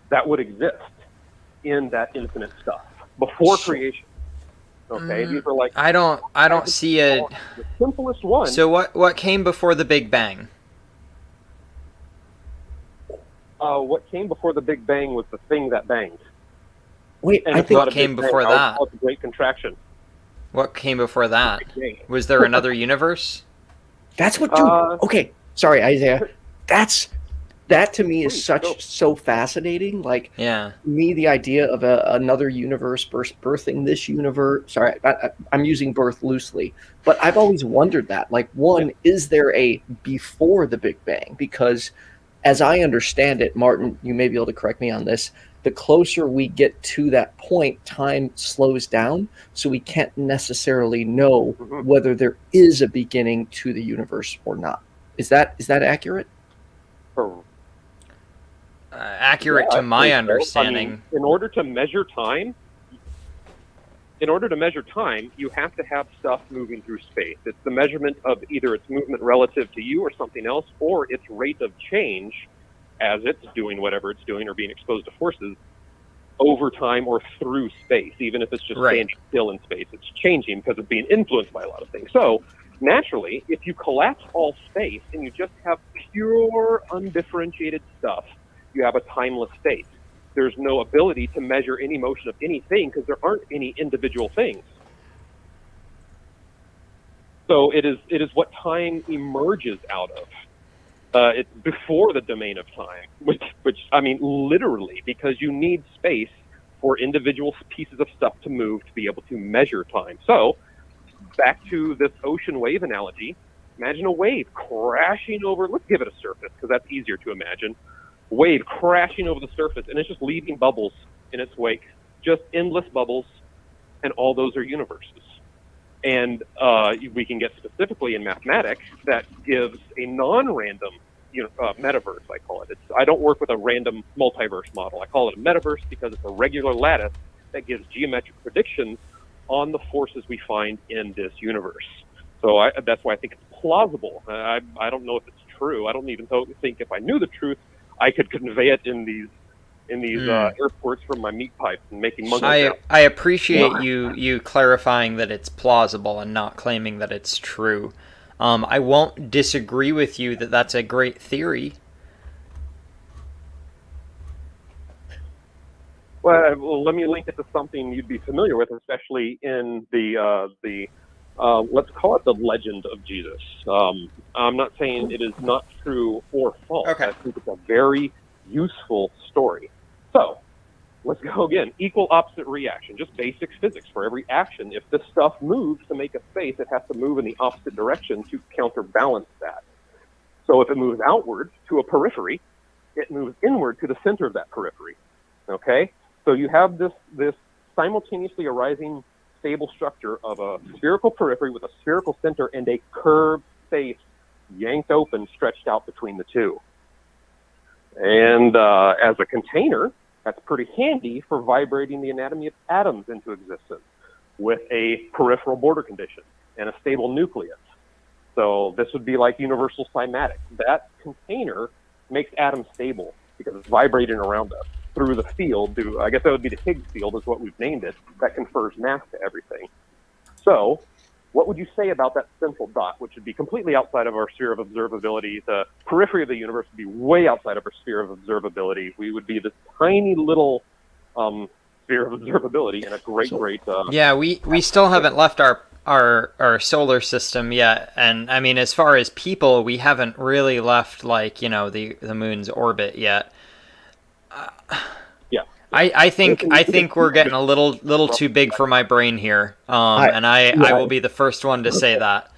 that would exist in that infinite stuff before creation. Okay, these are like I don't see it. The simplest one. So what came before the Big Bang? What came before the Big Bang was the thing that banged. Wait, And I it's think not a came big before bang. that? I'll call it the Great Contraction. What came before that? Big Bang. Was there another universe? that's what. Dude, okay, sorry, Isaiah. That to me is Please, go. so fascinating. Like, Yeah. me, the idea of another universe birthing this universe. Sorry, I'm using birth loosely, but I've always wondered that. Like, one, is there a before the Big Bang? Because, as I understand it, Martin, you may be able to correct me on this. The closer we get to that point, time slows down, so we can't necessarily know whether there is a beginning to the universe or not. Is that accurate? Accurate Yeah, to my I think so. understanding. I mean, in order to measure time, you have to have stuff moving through space. It's the measurement of either its movement relative to you or something else, or its rate of change as it's doing whatever it's doing or being exposed to forces over time or through space. Even if it's just Right. standing still in space, it's changing because it's being influenced by a lot of things. So naturally, if you collapse all space and you just have pure undifferentiated stuff, you have a timeless state. There's no ability to measure any motion of anything because there aren't any individual things. So it is what time emerges out of. It's before the domain of time, which I mean literally, because you need space for individual pieces of stuff to move to be able to measure time. So back to this ocean wave analogy. Imagine a wave crashing over. Let's give it a surface because that's easier to imagine. Wave crashing over the surface, and it's just leaving bubbles in its wake, just endless bubbles, and all those are universes. And we can get specifically in mathematics that gives a non-random metaverse, I call it. I don't work with a random multiverse model. I call it a metaverse because it's a regular lattice that gives geometric predictions on the forces we find in this universe. So that's why I think it's plausible. I don't know if it's true. I don't even think if I knew the truth, I could convey it in these airports from my meat pipe and making money. I appreciate you clarifying that it's plausible and not claiming that it's true. I won't disagree with you that that's a great theory. Well, let me link it to something you'd be familiar with, especially in the let's call it the legend of Jesus. I'm not saying it is not true or false. Okay. I think it's a very useful story. So let's go again. Equal opposite reaction, just basic physics. For every action, if this stuff moves to make a space, it has to move in the opposite direction to counterbalance that. So if it moves outward to a periphery, it moves inward to the center of that periphery. Okay? So you have this simultaneously arising stable structure of a spherical periphery with a spherical center and a curved face yanked open, stretched out between the two. And as a container, that's pretty handy for vibrating the anatomy of atoms into existence with a peripheral border condition and a stable nucleus. So this would be like universal cymatics. That container makes atoms stable because it's vibrating around us through the field. I guess that would be the Higgs field is what we've named it, that confers mass to everything. So what would you say about that central dot, which would be completely outside of our sphere of observability? The periphery of the universe would be way outside of our sphere of observability. We would be this tiny little sphere of observability and a great. Yeah, we still haven't left our solar system yet, and I mean, as far as people, we haven't really left the moon's orbit yet. Yeah. I think we're getting a little too big for my brain here. And I will be the first one to say that.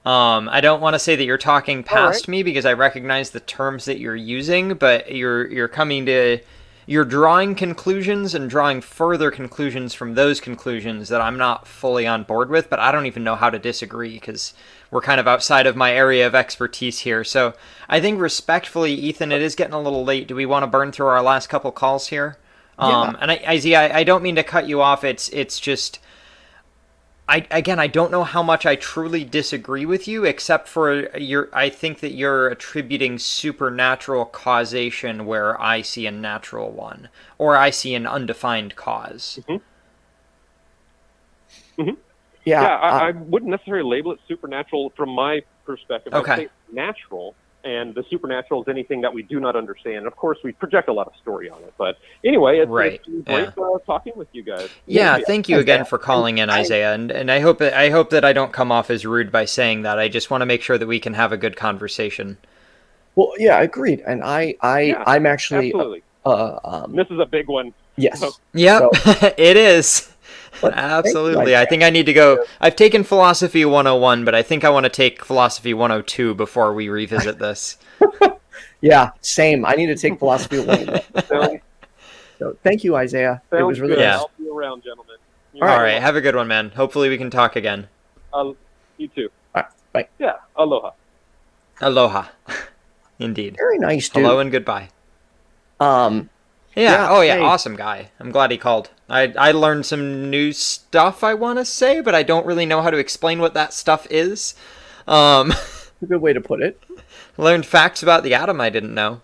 I don't want to say that you're talking past me because I recognize the terms that you're using, but you're drawing conclusions and drawing further conclusions from those conclusions that I'm not fully on board with, but I don't even know how to disagree because we're kind of outside of my area of expertise here. So I think respectfully, Ethan, it is getting a little late. Do we want to burn through our last couple calls here? Yeah. And I don't mean to cut you off. It's just, I don't know how much I truly disagree with you, except for I think that you're attributing supernatural causation where I see a natural one, or I see an undefined cause. Mm-hmm. Mm-hmm. Yeah, I wouldn't necessarily label it supernatural from my perspective. Okay. I'd say it's natural, and the supernatural is anything that we do not understand. And of course, we project a lot of story on it. But anyway, it's great talking with you guys. Yeah, thank you again for calling in, Isaiah. And I hope that I don't come off as rude by saying that. I just want to make sure that we can have a good conversation. Well, yeah, agreed. And I'm actually absolutely. This is a big one. Yes. Yep, So, it is. but Absolutely. you, I think I need to go. I've taken Philosophy 101, but I think I want to take Philosophy 102 before we revisit this. Yeah, same. I need to take philosophy 101. So thank you, Isaiah. It was really good. Yeah. I'll be around, gentlemen. All right. Have a good one, man. Hopefully we can talk again. You too. All right, bye. Yeah. Aloha. Aloha. Indeed. Very nice, dude. Hello and goodbye. Yeah, Yeah. Oh, yeah. hey. Awesome guy. I'm glad he called. I learned some new stuff, I want to say, but I don't really know how to explain what that stuff is. A good way to put it. Learned facts about the atom I didn't know.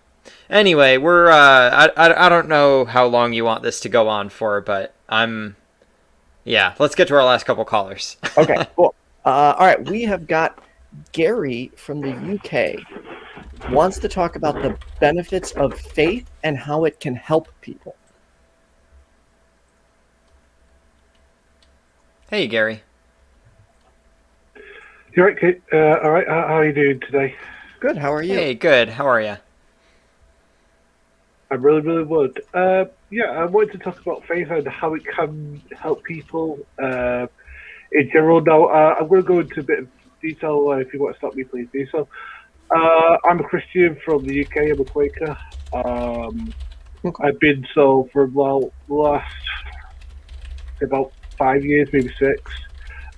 Anyway, we're I don't know how long you want this to go on for, but let's get to our last couple callers. Okay, cool. All right, we have got Gary from the UK. Wants to talk about the benefits of faith and how it can help people. Hey, Gary. You all right, Kate? All right. How are you doing today? Good, how are you? Hey, good. How are you? I really, really would. I wanted to talk about faith and how it can help people in general. Now, I'm going to go into a bit of detail. If you want to stop me, please do so. I'm a Christian from the UK. I'm a Quaker. Okay. I've been so for the last about 5 years, maybe 6.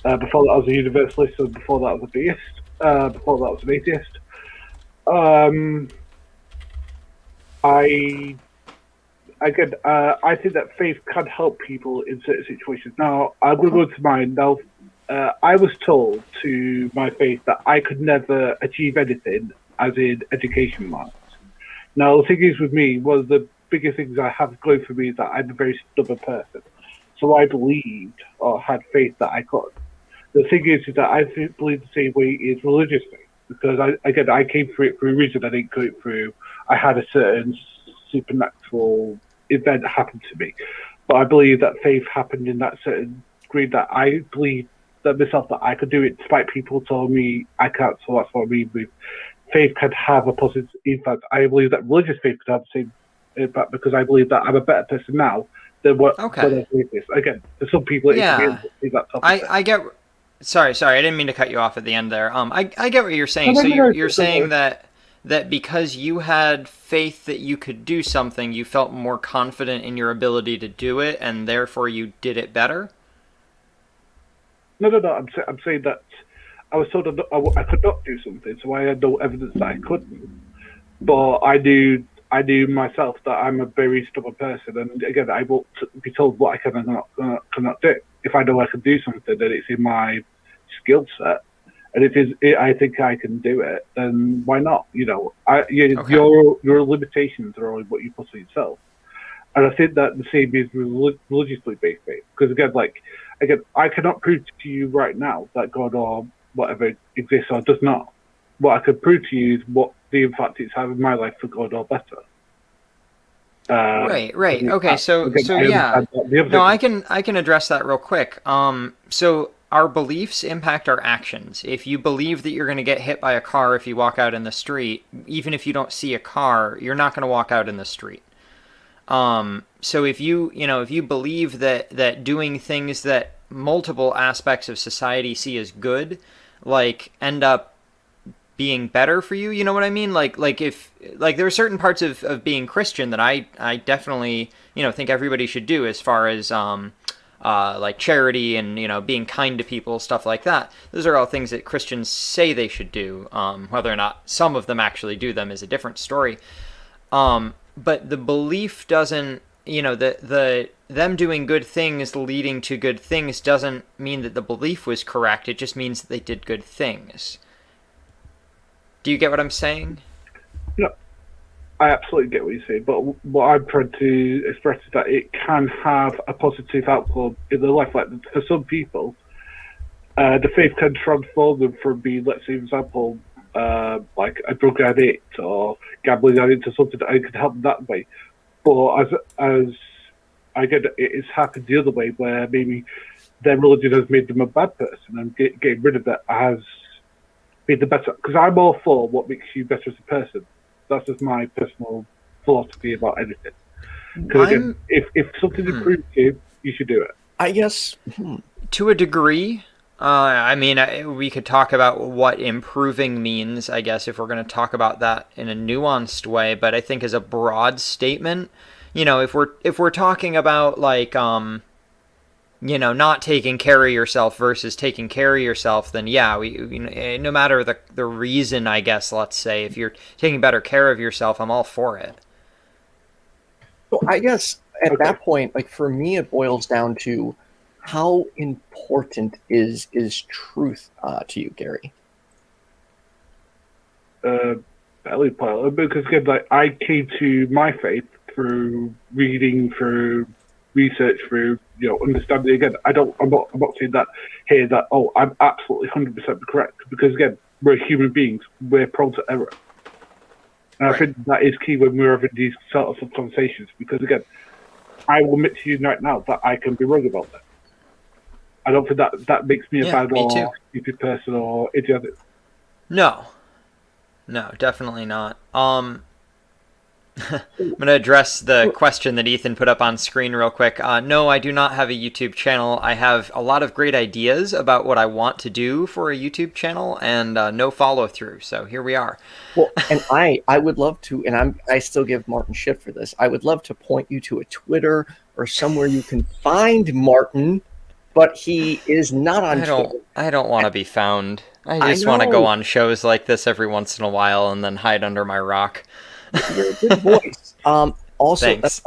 Before that, I was a universalist, and before that, I was a theist. Before that, I was an atheist. I think that faith can help people in certain situations. Now, I'm going to go into mine. Now, I was told to my faith that I could never achieve anything, as in education-wise. Now, the thing is with me, one of the biggest things I have going for me is that I'm a very stubborn person. So I believed or had faith that I could. The thing is that I believe the same way is religious faith. Because I came through it for a reason. I didn't go it through. I had a certain supernatural event happen to me, but I believe that faith happened in that certain degree that I believe that myself that I could do it, despite people telling me I can't. So that's what I mean with faith can have a positive impact. I believe that religious faith could have the same impact because I believe that I'm a better person now than what when I believe this. Again, for some people, it's that topic. I get. Sorry, I didn't mean to cut you off at the end there. I get what you're saying. So you're saying that because you had faith that you could do something, you felt more confident in your ability to do it, and therefore you did it better? No. I'm saying that I was told I could not do something, so I had no evidence that I couldn't. But I knew myself that I'm a very stubborn person, and again, I won't be told what I can and cannot do. If I know I can do something, then it's in my skill set, and I think I can do it, then why not? Your limitations are only what you put on yourself, and I think that the same is with religiously based faith. Because again, I cannot prove to you right now that God or whatever exists or does not. What I could prove to you is what the impact it's having in my life for God or better. Right. Okay, so yeah. No, I can address that real quick. So our beliefs impact our actions. If you believe that you're going to get hit by a car if you walk out in the street, even if you don't see a car, you're not going to walk out in the street. So if you believe that doing things that multiple aspects of society see as good, like, end up being better for you, you know what I mean? Like if, like, there are certain parts of being Christian that I definitely, think everybody should do, as far as, like charity and, being kind to people, stuff like that. Those are all things that Christians say they should do. Whether or not some of them actually do them is a different story. But the belief doesn't, the them doing good things leading to good things doesn't mean that the belief was correct. It just means that they did good things. Do you get what I'm saying? No, I absolutely get what you're saying, but what I'm trying to express is that it can have a positive outcome in their life. Like, for some people, the faith can transform them from being, let's say, for example, like a drug addict or gambling addict to something that could help them that way. But as I get it, it's happened the other way, where maybe their religion has made them a bad person, and getting rid of that has made them better. Because I'm all for what makes you better as a person. That's just my personal philosophy about anything. Because again, if something improves you, you should do it. I guess to a degree. I mean, we could talk about what improving means, I guess, if we're going to talk about that in a nuanced way. But I think as a broad statement, if we're talking about, like, not taking care of yourself versus taking care of yourself, then yeah, no matter the reason, I guess, let's say, if you're taking better care of yourself, I'm all for it. So I guess at that point, like, for me, it boils down to, how important is truth to you, Gary? Fairly important, because again, like, I came to my faith through reading, through research, through understanding. Again, I'm not saying that here that I'm absolutely 100% correct, because again, we're human beings, we're prone to error, and I think that is key when we're having these sort of conversations. Because again, I will admit to you right now that I can be wrong about that. I don't think that makes me a bad or stupid person or idiotic. No, definitely not. I'm going to address the question that Ethan put up on screen real quick. No, I do not have a YouTube channel. I have a lot of great ideas about what I want to do for a YouTube channel, and no follow through. So here we are. Well, and I would love to, and I still give Martin shit for this. I would love to point you to a Twitter or somewhere you can find Martin. But he is not on Twitter. I don't want to be found. I just want to go on shows like this every once in a while and then hide under my rock. You're a good voice. Also, Thanks.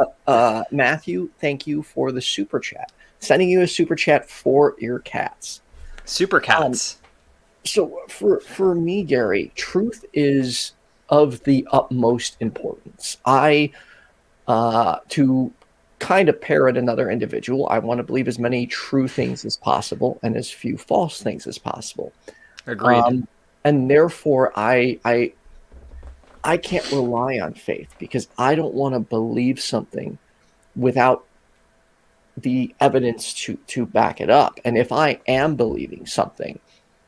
Matthew, thank you for the super chat. Sending you a super chat for your cats. Super cats. So for me, Gary, truth is of the utmost importance. To kind of parrot another individual, I want to believe as many true things as possible and as few false things as possible. Agreed. And therefore, I can't rely on faith, because I don't want to believe something without the evidence to back it up. And if I am believing something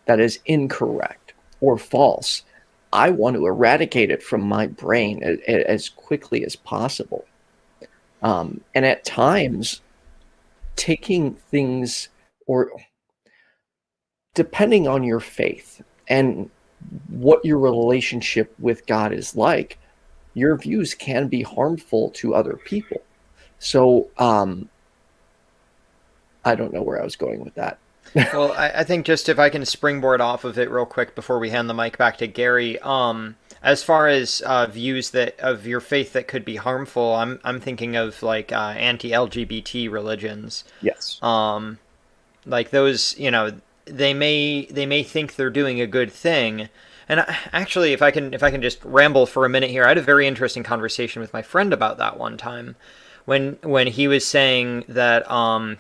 that is incorrect or false, I want to eradicate it from my brain as quickly as possible. And at times, taking things, or depending on your faith and what your relationship with God is like, your views can be harmful to other people. So I don't know where I was going with that. Well, I think, just if I can springboard off of it real quick before we hand the mic back to Gary, as far as views of your faith that could be harmful, I'm thinking of, like, anti-LGBT religions. Yes. Like those, they may think they're doing a good thing. And actually, if I can just ramble for a minute here, I had a very interesting conversation with my friend about that one time, when he was saying that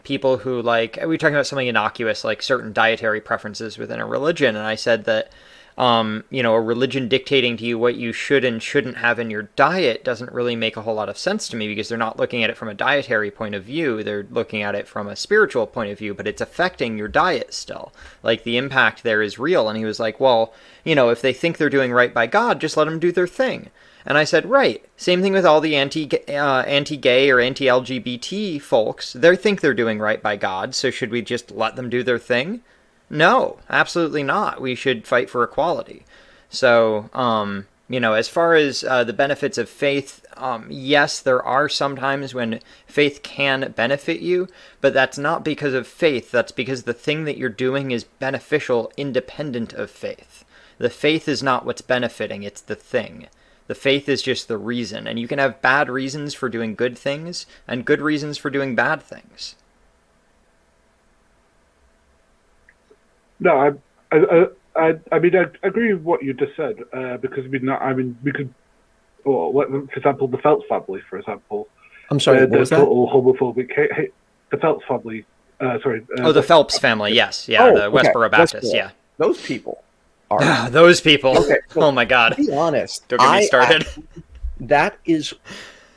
people who, like, we were talking about something innocuous, like certain dietary preferences within a religion, and I said that A religion dictating to you what you should and shouldn't have in your diet doesn't really make a whole lot of sense to me, because they're not looking at it from a dietary point of view. They're looking at it from a spiritual point of view, but it's affecting your diet still. Like, the impact there is real. And he was like, well, if they think they're doing right by God, just let them do their thing. And I said, right. Same thing with all the anti-gay or anti-LGBT folks. They think they're doing right by God, so should we just let them do their thing? No, absolutely not. We should fight for equality. So, as far as the benefits of faith, yes, there are some times when faith can benefit you, but that's not because of faith. That's because the thing that you're doing is beneficial independent of faith. The faith is not what's benefiting, it's the thing. The faith is just the reason, and you can have bad reasons for doing good things and good reasons for doing bad things. No, I agree with what you just said, because we could, for example, the Phelps family, for example. I'm sorry, what was that? Total homophobic. The Phelps family. The Phelps family, yes, the okay. Westboro Baptist, yeah. Those people are those people. Okay, so oh my God! To be honest, don't get me started. That is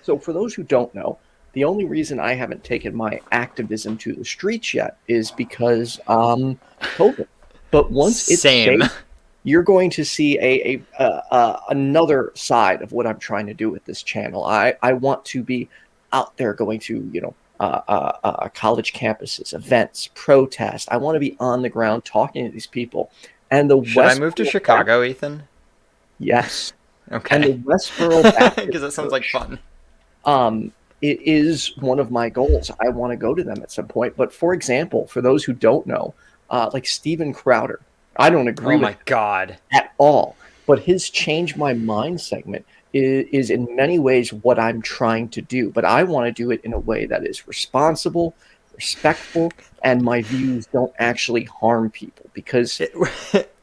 so. For those who don't know, the only reason I haven't taken my activism to the streets yet is because COVID. But once it's safe, you're going to see another side of what I'm trying to do with this channel. I want to be out there going to college campuses, events, protests. I want to be on the ground talking to these people. And Should I move to Chicago, Ethan? Yes. Okay. And the Westboro Baptist because that sounds like fun. It is one of my goals. I want to go to them at some point. But for example, for those who don't know, like Steven Crowder, I don't agree with God at all. But his Change My Mind segment is in many ways what I'm trying to do. But I want to do it in a way that is responsible, respectful, and my views don't actually harm people. Because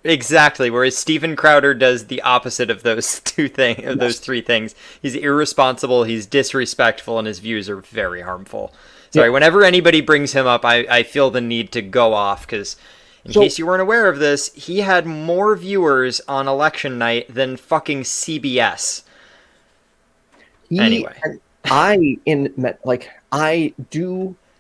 exactly, whereas Steven Crowder does the opposite of those those three things. He's irresponsible, he's disrespectful, and his views are very harmful. Sorry, whenever anybody brings him up, I feel the need to go off, because in case you weren't aware of this, he had more viewers on election night than fucking CBS. Anyway.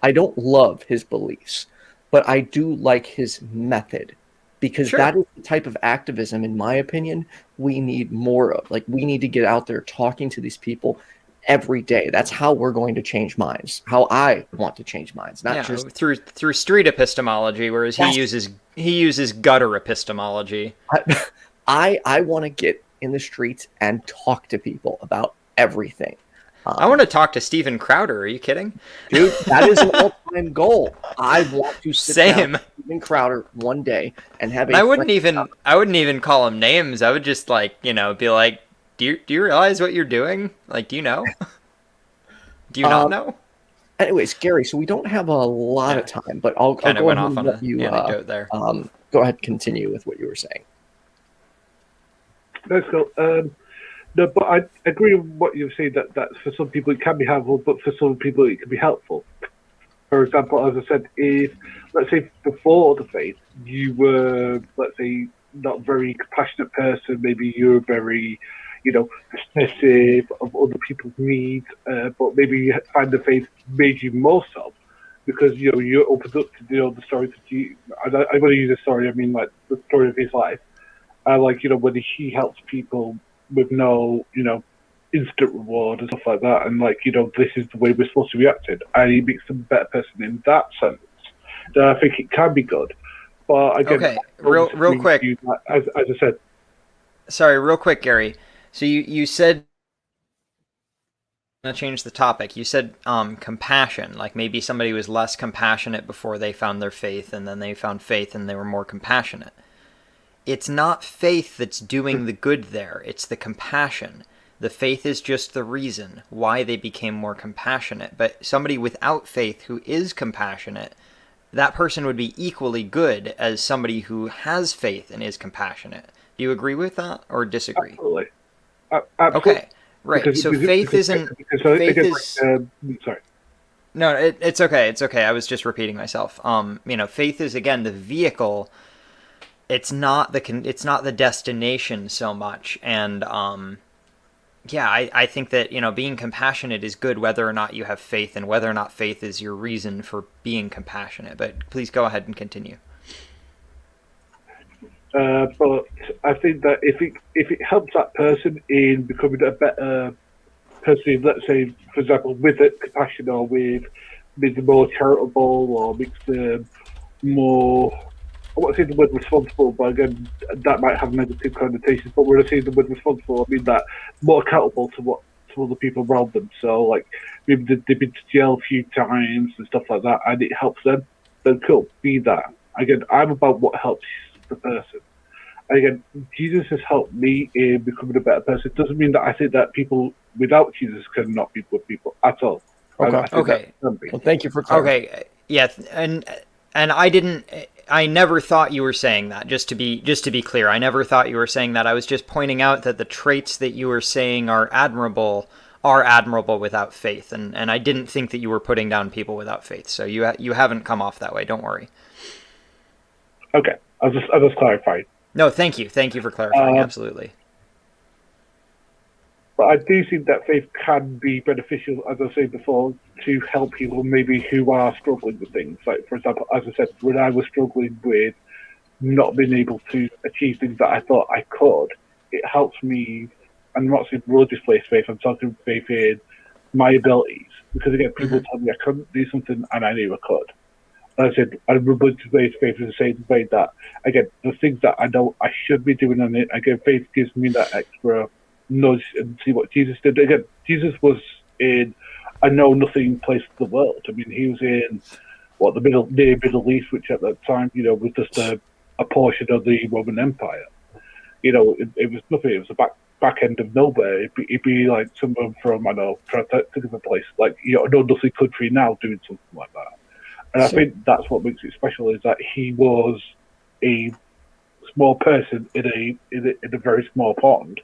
I don't love his beliefs, but I do like his method, because that is the type of activism, in my opinion, we need more of. Like, we need to get out there talking to these people every day. That's how we're going to change minds. How I want to change minds, not just through street epistemology, whereas he uses gutter epistemology. I want to get in the streets and talk to people about everything. I want to talk to Steven Crowder. Are you kidding? Dude, that is an all-time goal. I want to sit down with Steven Crowder one day and have I wouldn't even call him names. I would just be like, do you realize what you're doing? Like, do you know? Do you not know? Anyways, Gary, so we don't have a lot of time, but I'll go ahead and let you anecdote there. Go ahead and continue with what you were saying. Let's go. No, but I agree with what you've said, that for some people it can be harmful, but for some people it can be helpful. For example, as I said, if, let's say, before the faith, you were, let's say, not very compassionate person, maybe you were very, dismissive of other people's needs, but maybe you find the faith made you more so, because, you're opened up to, the stories that you, I'm going to use a story, I mean, like, the story of his life, when he helps people with no, instant reward and stuff like that, and this is the way we're supposed to react it, and he makes them a better person in that sense. Then I think it can be good. But again, okay, real quick, as I said. Sorry, real quick, Gary. So you said, I'm gonna change the topic. You said compassion, like maybe somebody was less compassionate before they found their faith, and then they found faith and they were more compassionate. It's not faith that's doing the good there. It's the compassion. The faith is just the reason why they became more compassionate. But somebody without faith who is compassionate, that person would be equally good as somebody who has faith and is compassionate. Do you agree with that or disagree? Absolutely. Okay, right. Because, so faith isn't... sorry. No, it's okay. It's okay. I was just repeating myself. Faith is, again, the vehicle it's not the destination so much. And yeah, I think that, being compassionate is good whether or not you have faith, and whether or not faith is your reason for being compassionate. But please go ahead and continue. But I think that if it helps that person in becoming a better person, let's say, for example, with compassion, or makes them more charitable, or makes them more, I want to say the word responsible, but again, that might have negative connotations. But when I say the word responsible, I mean that more accountable to other people around them. So, like, maybe they've been to jail a few times and stuff like that, and it helps them. Then cool, be that. Again, I'm about what helps the person. And again, Jesus has helped me in becoming a better person. It doesn't mean that I think that people without Jesus cannot be good people at all. Okay. Well, thank you for clarifying. Okay. Yeah, and I never thought you were saying that. Just to be clear, I never thought you were saying that. I was just pointing out that the traits that you were saying are admirable without faith, and I didn't think that you were putting down people without faith. So you haven't come off that way. Don't worry. Okay, I'll just clarify. No, thank you for clarifying. Absolutely. But I do think that faith can be beneficial, as I said before, to help people maybe who are struggling with things. Like, for example, as I said, when I was struggling with not being able to achieve things that I thought I could, it helps me. I'm not saying religious faith, I'm talking faith in my abilities. Because again, people tell me I couldn't do something and I knew I could. And I said, I'm religious faith is the same way that, again, the things that I know I should be doing, and again, faith gives me that extra nudge and see what Jesus did. Again, Jesus was in a know-nothing place of the world. I mean, he was in the Middle East, which at that time, was just a portion of the Roman Empire. It was nothing. It was the back end of nowhere. It'd be like someone from, I don't know, trying to think of a place like a know-nothing country now doing something like that. And I think that's what makes it special, is that he was a small person in a very small pond.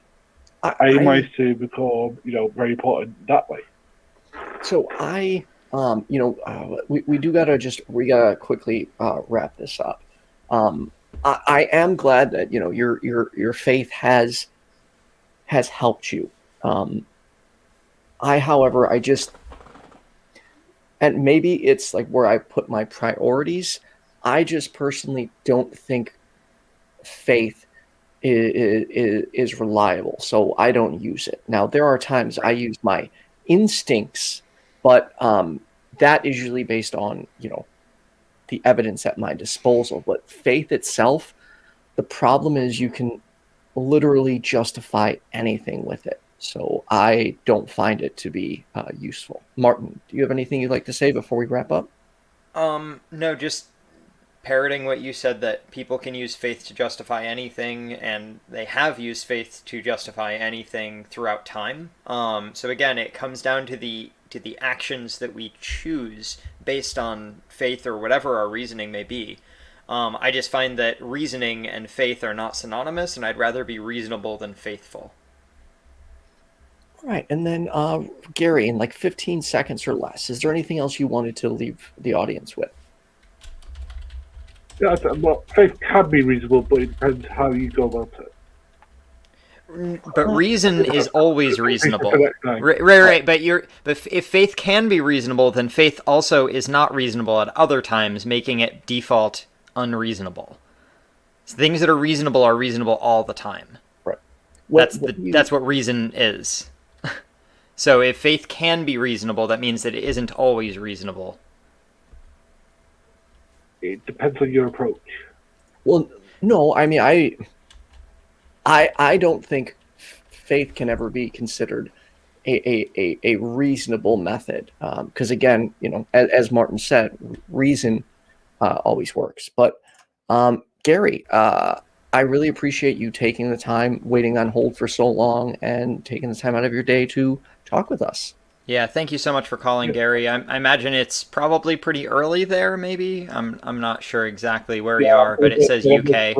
I managed to become, very important that way. So we gotta quickly wrap this up. I am glad that your faith has helped you. However, and maybe it's like where I put my priorities. I just personally don't think faith is reliable, so I don't use it. Now, there are times I use my instincts, but that is usually based on the evidence at my disposal. But faith itself, the problem is you can literally justify anything with it. So I don't find it to be useful. Martin, do you have anything you'd like to say before we wrap up? No, just parroting what you said, that people can use faith to justify anything, and they have used faith to justify anything throughout time. So again, it comes down to the actions that we choose based on faith or whatever our reasoning may be. I just find that reasoning and faith are not synonymous, and I'd rather be reasonable than faithful. All right, and then Gary, in like 15 seconds or less, is there anything else you wanted to leave the audience with? Yeah, well, faith can be reasonable, but it depends how you go about it. But reason is always reasonable. Right. But if faith can be reasonable, then faith also is not reasonable at other times, making it default unreasonable. So things that are reasonable all the time. Right. That's what reason is. So if faith can be reasonable, that means that it isn't always reasonable. It depends on your approach. Well, no, I mean, I don't think faith can ever be considered a reasonable method, because again, as Martin said, reason always works. But Gary, I really appreciate you taking the time, waiting on hold for so long, and taking the time out of your day to talk with us. Yeah, thank you so much for calling, Gary. I imagine it's probably pretty early there, maybe. I'm not sure exactly where you are, but it says UK.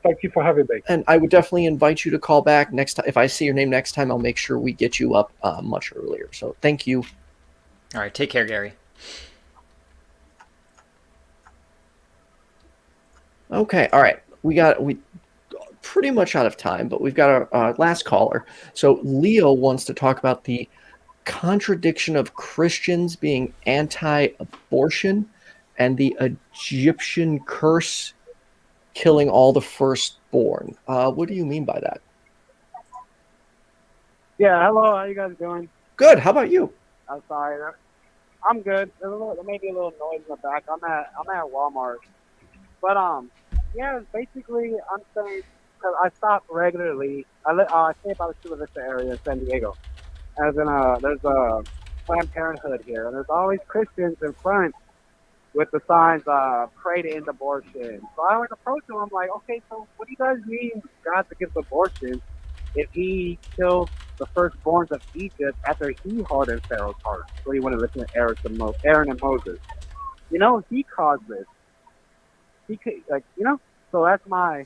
Thank you for having me. And I would definitely invite you to call back next time. If I see your name next time, I'll make sure we get you up much earlier. So thank you. All right, take care, Gary. Okay, all right. we pretty much out of time, but we've got our last caller. So Leo wants to talk about the contradiction of Christians being anti-abortion and the Egyptian curse killing all the firstborn. What do you mean by that? Yeah, hello. How you guys doing? Good. How about you? I'm sorry. I'm good. There may be a little noise in the back. I'm at Walmart. But yeah, basically I'm saying because I stop regularly. I stay about the Chula Vista area in San Diego. As in there's a Planned Parenthood here, and there's always Christians in front with the signs "Pray to end abortion." So I always approach them. I'm like, okay, so what do you guys mean God's against abortion if He kills the firstborns of Egypt after He hardened Pharaoh's heart? So you want to listen to Aaron and Moses. You know, He caused this. He could, like, you know. So that's my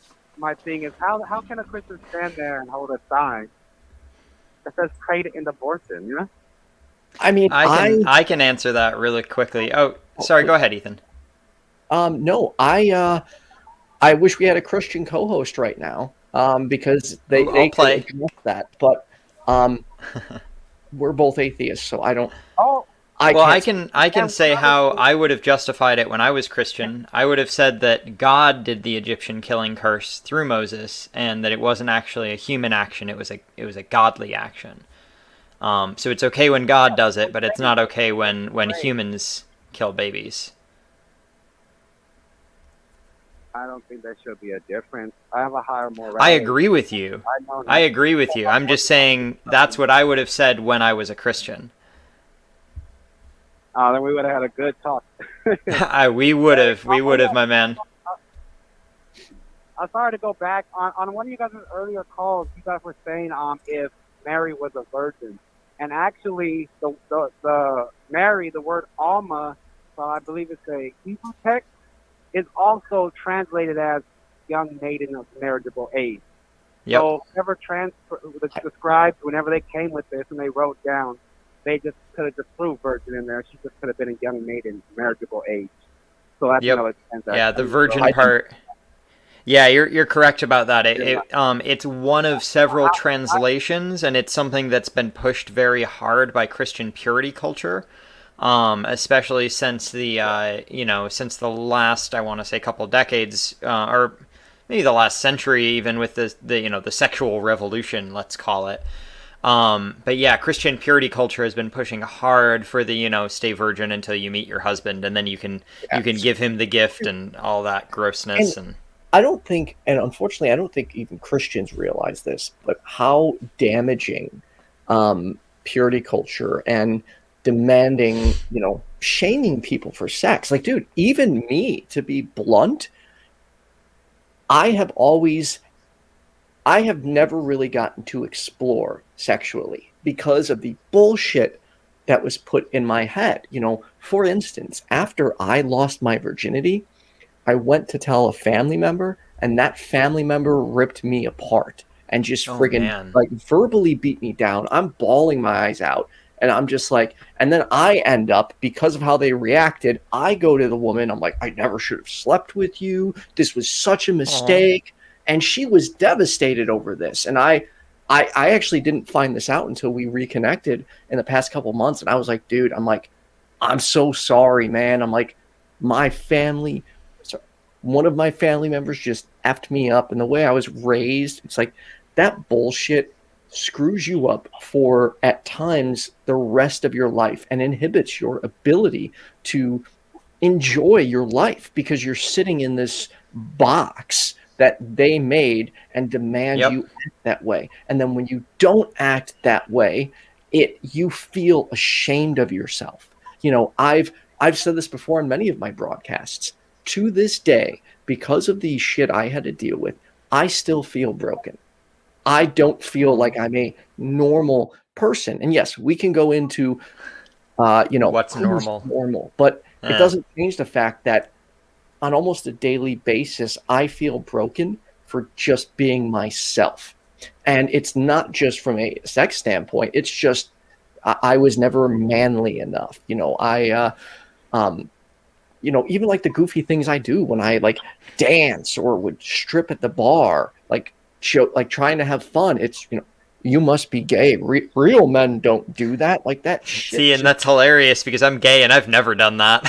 thing is how can a Christian stand there and hold a sign that says "Pray to end abortion"? You know. I mean, I can answer that really quickly. Oh, sorry. Go ahead, Ethan. No, I wish we had a Christian co-host right now, because they play address that, but we're both atheists, so I don't. Oh. I can say how I would have justified it when I was Christian. I would have said that God did the Egyptian killing curse through Moses, and that it wasn't actually a human action; it was a godly action. So it's okay when God does it, but it's not okay when humans kill babies. I don't think there should be a difference. I have a higher morality. I agree with you. I agree with you. I'm just saying that's what I would have said when I was a Christian. Then we would have had a good talk. We would have, my man. I'm sorry to go back. On one of you guys' earlier calls, you guys were saying if Mary was a virgin. And actually, the Mary, the word Alma, I believe it's a Hebrew text, is also translated as young maiden of marriageable age. Yep. So the scribes, whenever they came with this and they wrote down, they just could have just threw virgin in there. She just could have been a young maiden, marriageable age. So that's another transaction. Yeah, the virgin part. Yeah, you're correct about that. It's one of several translations, and it's something that's been pushed very hard by Christian purity culture, especially since the last, I want to say, couple decades, or maybe the last century, even with the sexual revolution, let's call it. But yeah, Christian purity culture has been pushing hard for the, stay virgin until you meet your husband, and then you can give him the gift and all that grossness. And I don't think, and unfortunately, I don't think even Christians realize this, but how damaging purity culture and demanding, shaming people for sex. Like, dude, even me, to be blunt, I have never really gotten to explore sexually because of the bullshit that was put in my head. For instance, after I lost my virginity, I went to tell a family member, and that family member ripped me apart and just friggin' like verbally beat me down. I'm bawling my eyes out, and I'm just like, and then I end up, because of how they reacted, I go to the woman, I'm like, I never should have slept with you. This was such a mistake. And she was devastated over this. And I actually didn't find this out until we reconnected in the past couple months. And I was like, dude, I'm so sorry, man. I'm like, one of my family members just effed me up. And the way I was raised, it's like that bullshit screws you up for, at times, the rest of your life and inhibits your ability to enjoy your life because you're sitting in this box that they made and demand you act that way. And then when you don't act that way, you feel ashamed of yourself. I've said this before in many of my broadcasts. To this day, because of the shit I had to deal with, I still feel broken. I don't feel like I'm a normal person. And yes, we can go into, what's normal, but it doesn't change the fact that on almost a daily basis, I feel broken for just being myself. And it's not just from a sex standpoint. It's just, I was never manly enough. even like the goofy things I do when I like dance or would strip at the bar, like trying to have fun. It's, you must be gay. Real men don't do that. Like that shit. See, and that's hilarious because I'm gay and I've never done that.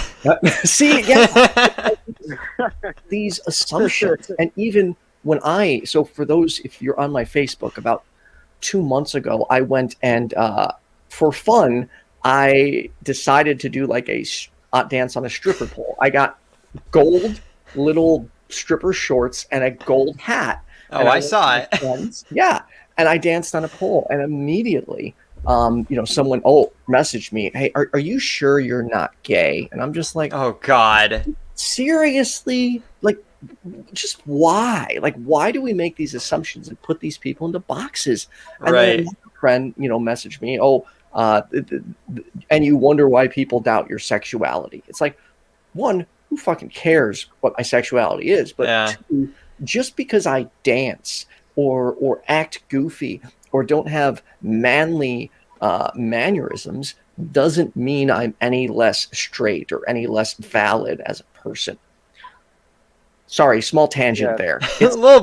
See, yeah. These assumptions. And even when so for those, if you're on my Facebook, about 2 months ago, I went and for fun, I decided to do like a dance on a stripper pole. I got gold little stripper shorts and a gold hat. Oh, I saw it. Friends. Yeah. And I danced on a pole, and immediately, someone messaged me, "Hey, are you sure you're not gay?" And I'm just like, "Oh God, seriously? Like, just why? Like, why do we make these assumptions and put these people into boxes?" And then my friend, messaged me, and you wonder why people doubt your sexuality. It's like, one, who fucking cares what my sexuality is? But two, just because I dance or act goofy or don't have manly mannerisms doesn't mean I'm any less straight or any less valid as a person. Sorry, small tangent there. A little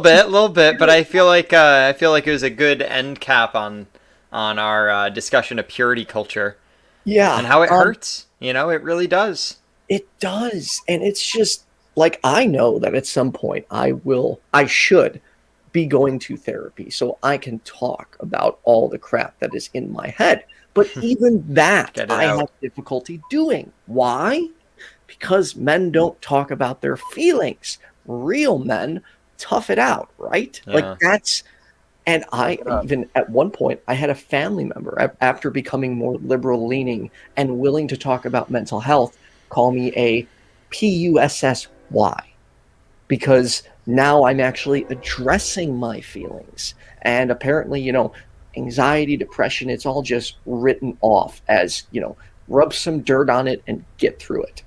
bit, but I feel like it was a good end cap on our discussion of purity culture. Yeah, and how it hurts. It really does. It does, and it's just like, I know that at some point I should be going to therapy so I can talk about all the crap that is in my head. But even that I have difficulty doing. Why? Because men don't talk about their feelings. Real men tough it out, right? Yeah. Like that's, and I even at one point I had a family member after becoming more liberal leaning and willing to talk about mental health call me a PUSSY, because now I'm actually addressing my feelings. And apparently, anxiety, depression, it's all just written off as, rub some dirt on it and get through it.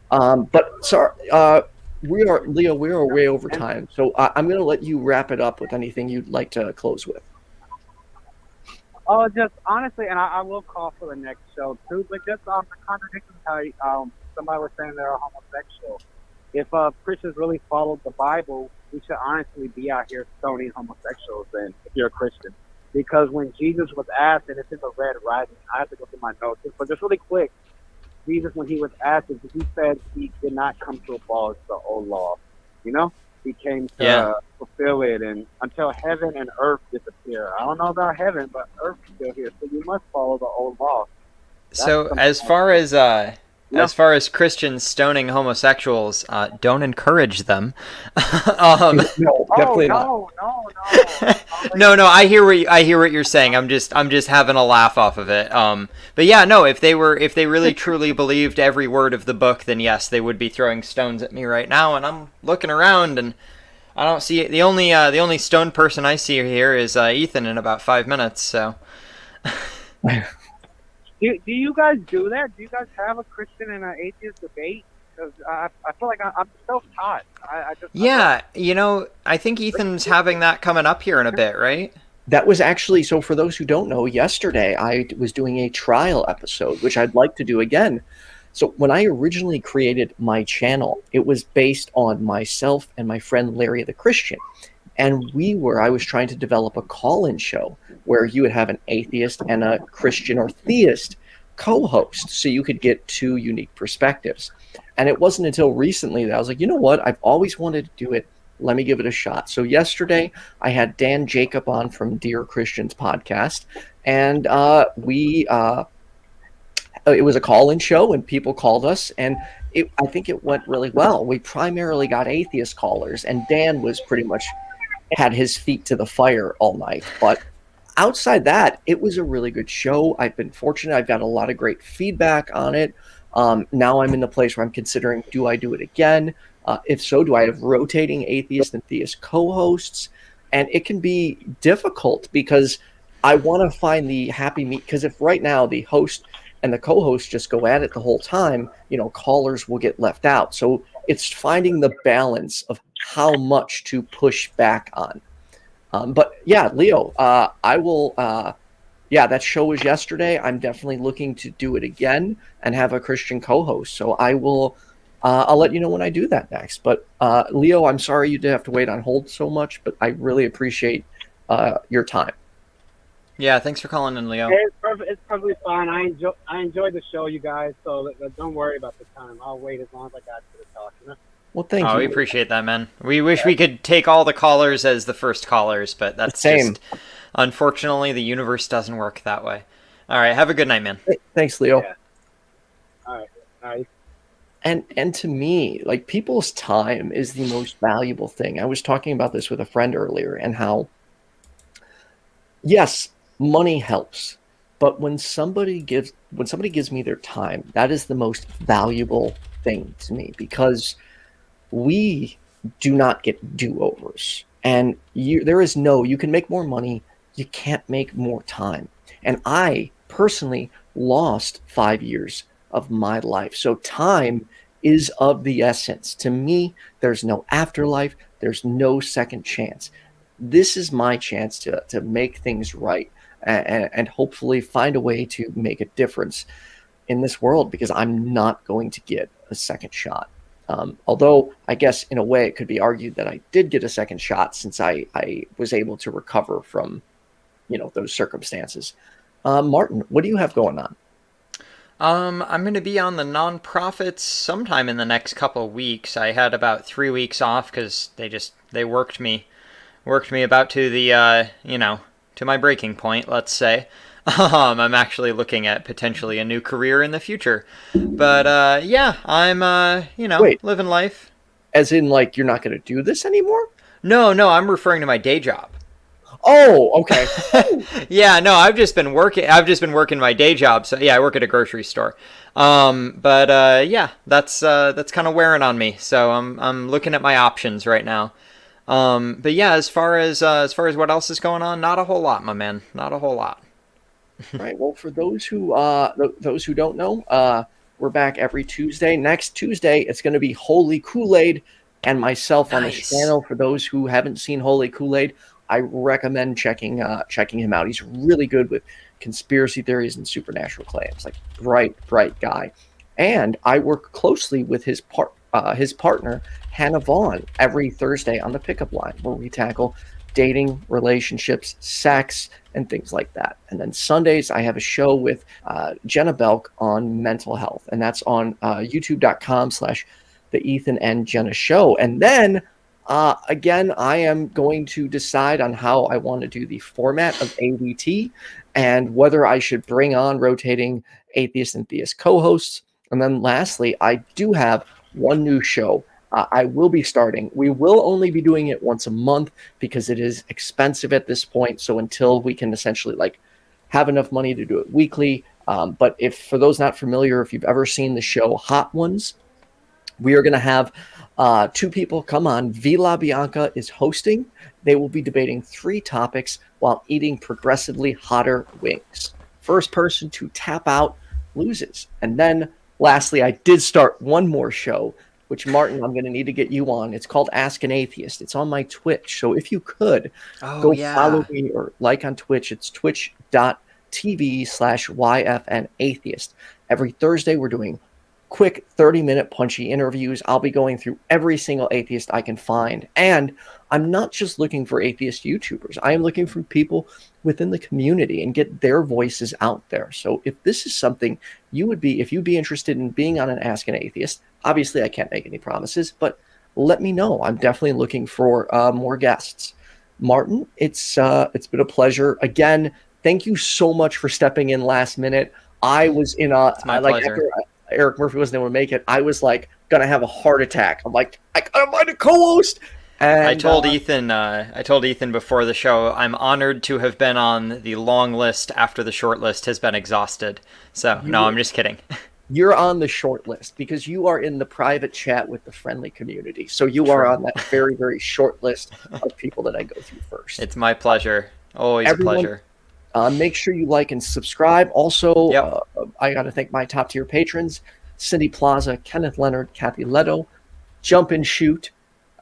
But sorry, we are way over time. So I'm going to let you wrap it up with anything you'd like to close with. Oh, just honestly, and I will call for the next show too, but just the contradiction how somebody was saying they're homosexual. If Christians really followed the Bible, we should honestly be out here stoning homosexuals then, if you're a Christian. Because when Jesus was asked, and it's in the red writing, I have to go through my notes, but just really quick, Jesus, when he was asked, he said he did not come to abolish the old law. He came to fulfill it, and until heaven and earth disappear. I don't know about heaven, but earth is still here, so you must follow the old law. So as far as Christians stoning homosexuals, don't encourage them. No, definitely not. No. I hear what you're saying. I'm just having a laugh off of it. But yeah, no. If they really truly believed every word of the book, then yes, they would be throwing stones at me right now. And I'm looking around, and I don't see the only stone person I see here is Ethan in about 5 minutes. So. Do you guys do that? Do you guys have a Christian and an atheist debate? Because I feel like I'm self-taught. I think Ethan's having that coming up here in a bit, right? That was actually, so for those who don't know, yesterday I was doing a trial episode, which I'd like to do again. So when I originally created my channel, it was based on myself and my friend Larry the Christian. And I was trying to develop a call-in show where you would have an atheist and a Christian or theist co-host, so you could get two unique perspectives. And it wasn't until recently that I was like, you know what? I've always wanted to do it. Let me give it a shot. So yesterday I had Dan Jacob on from Dear Christians podcast, and it was a call-in show, and people called us, and I think it went really well. We primarily got atheist callers, and Dan was pretty much had his feet to the fire all night. But outside that, it was a really good show. I've been fortunate. I've got a lot of great feedback on it. Now I'm in the place where I'm considering, do I do it again? If so, do I have rotating atheist and theist co-hosts? And it can be difficult because I want to find the happy meet. Because if right now the host and the co-host just go at it the whole time, callers will get left out. So it's finding the balance of how much to push back on. But yeah, Leo, I will. That show was yesterday. I'm definitely looking to do it again and have a Christian co-host. So I will I'll let you know when I do that next. But Leo, I'm sorry you did have to wait on hold so much, but I really appreciate your time. Yeah, thanks for calling in, Leo. It's perfectly fine. I enjoyed the show, you guys. So don't worry about the time. I'll wait as long as I got to talk. You know? Well, thank you. We appreciate that, man. We wish we could take all the callers as the first callers, but that's just, unfortunately, the universe doesn't work that way. All right, have a good night, man. Thanks, Leo. Yeah. All right. And to me, like, people's time is the most valuable thing. I was talking about this with a friend earlier, and how, yes, money helps, but when somebody gives me their time, that is the most valuable thing to me, because we do not get do-overs, and you can make more money, you can't make more time. And I personally lost 5 years of my life. So time is of the essence. To me, there's no afterlife, there's no second chance. This is my chance to make things right, and hopefully find a way to make a difference in this world, because I'm not going to get a second shot. Although I guess in a way it could be argued that I did get a second shot, since I was able to recover from, those circumstances. Martin, what do you have going on? I'm going to be on the nonprofits sometime in the next couple of weeks. I had about 3 weeks off because they worked me about to the to my breaking point, let's say. I'm actually looking at potentially a new career in the future, but yeah, I'm living life. As in, like, you're not going to do this anymore? No, I'm referring to my day job. Oh, okay. Yeah, no, I've just been working my day job. So yeah, I work at a grocery store. But yeah, that's kind of wearing on me. So I'm looking at my options right now. But yeah, as far as what else is going on, not a whole lot, my man. Not a whole lot. Right. Well, for those who don't know, we're back every Tuesday. Next Tuesday, it's going to be Holy Kool-Aid and myself on the channel. For those who haven't seen Holy Kool-Aid, I recommend checking him out. He's really good with conspiracy theories and supernatural claims. Like, bright guy. And I work closely with his partner, Hannah Vaughn, every Thursday on the Pickup Line, where we tackle dating, relationships, sex, and things like that. And then Sundays, I have a show with Jenna Belk on mental health, and that's on youtube.com/the Ethan and Jenna Show. And then again, I am going to decide on how I want to do the format of ADT, and whether I should bring on rotating atheist and theist co-hosts. And then lastly, I do have one new show I will be starting. We will only be doing it once a month because it is expensive at this point. So until we can essentially have enough money to do it weekly. But for those not familiar, if you've ever seen the show Hot Ones, we are going to have 2 people come on. Vila Bianca is hosting. They will be debating 3 topics while eating progressively hotter wings. First person to tap out loses. And then lastly, I did start one more show, which, Martin, I'm going to need to get you on. It's called Ask an Atheist. It's on my Twitch. So if you could go follow me or like on Twitch, it's twitch.tv/YFN Atheist. Every Thursday, we're doing quick 30-minute punchy interviews. I'll be going through every single atheist I can find. And I'm not just looking for atheist YouTubers. I am looking for people within the community and get their voices out there. So if this is something if you'd be interested in being on an Ask an Atheist, obviously I can't make any promises, but let me know. I'm definitely looking for more guests. Martin, it's been a pleasure. Again, thank you so much for stepping in last minute. I was in it's my pleasure. After Eric Murphy wasn't able to make it, I was gonna have a heart attack. I'm like, I gotta find a co-host. And I told Ethan before the show, I'm honored to have been on the long list after the short list has been exhausted. So no, I'm just kidding. You're on the short list because you are in the private chat with the friendly community. So you are on that very, very short list of people that I go through first. It's my pleasure. Always a pleasure. Make sure you like and subscribe. Also, I got to thank my top tier patrons: Cindy PLAZA, Kenneth, Leonard, Kathy Letto, JumpandShoot,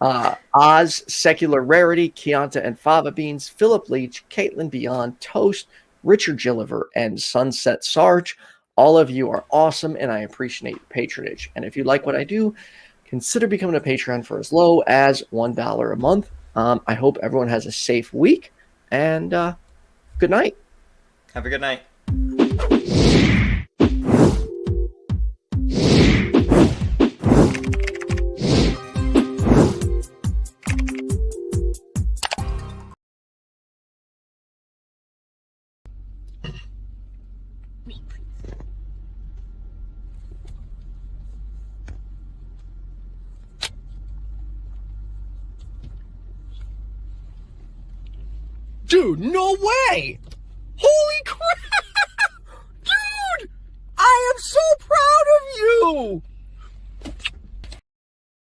Oz, Secular Rarity, Chianti and Fava Beans, Philip Leitch, Kaitlyn Beyond, Toast, Richard Gilliver, and Sunset Sarge. All of you are awesome, and I appreciate your patronage. And if you like what I do, consider becoming a Patreon for as low as $1 a month. I hope everyone has a safe week, and good night. Have a good night. Dude, no way! Holy crap! Dude! I am so proud of you!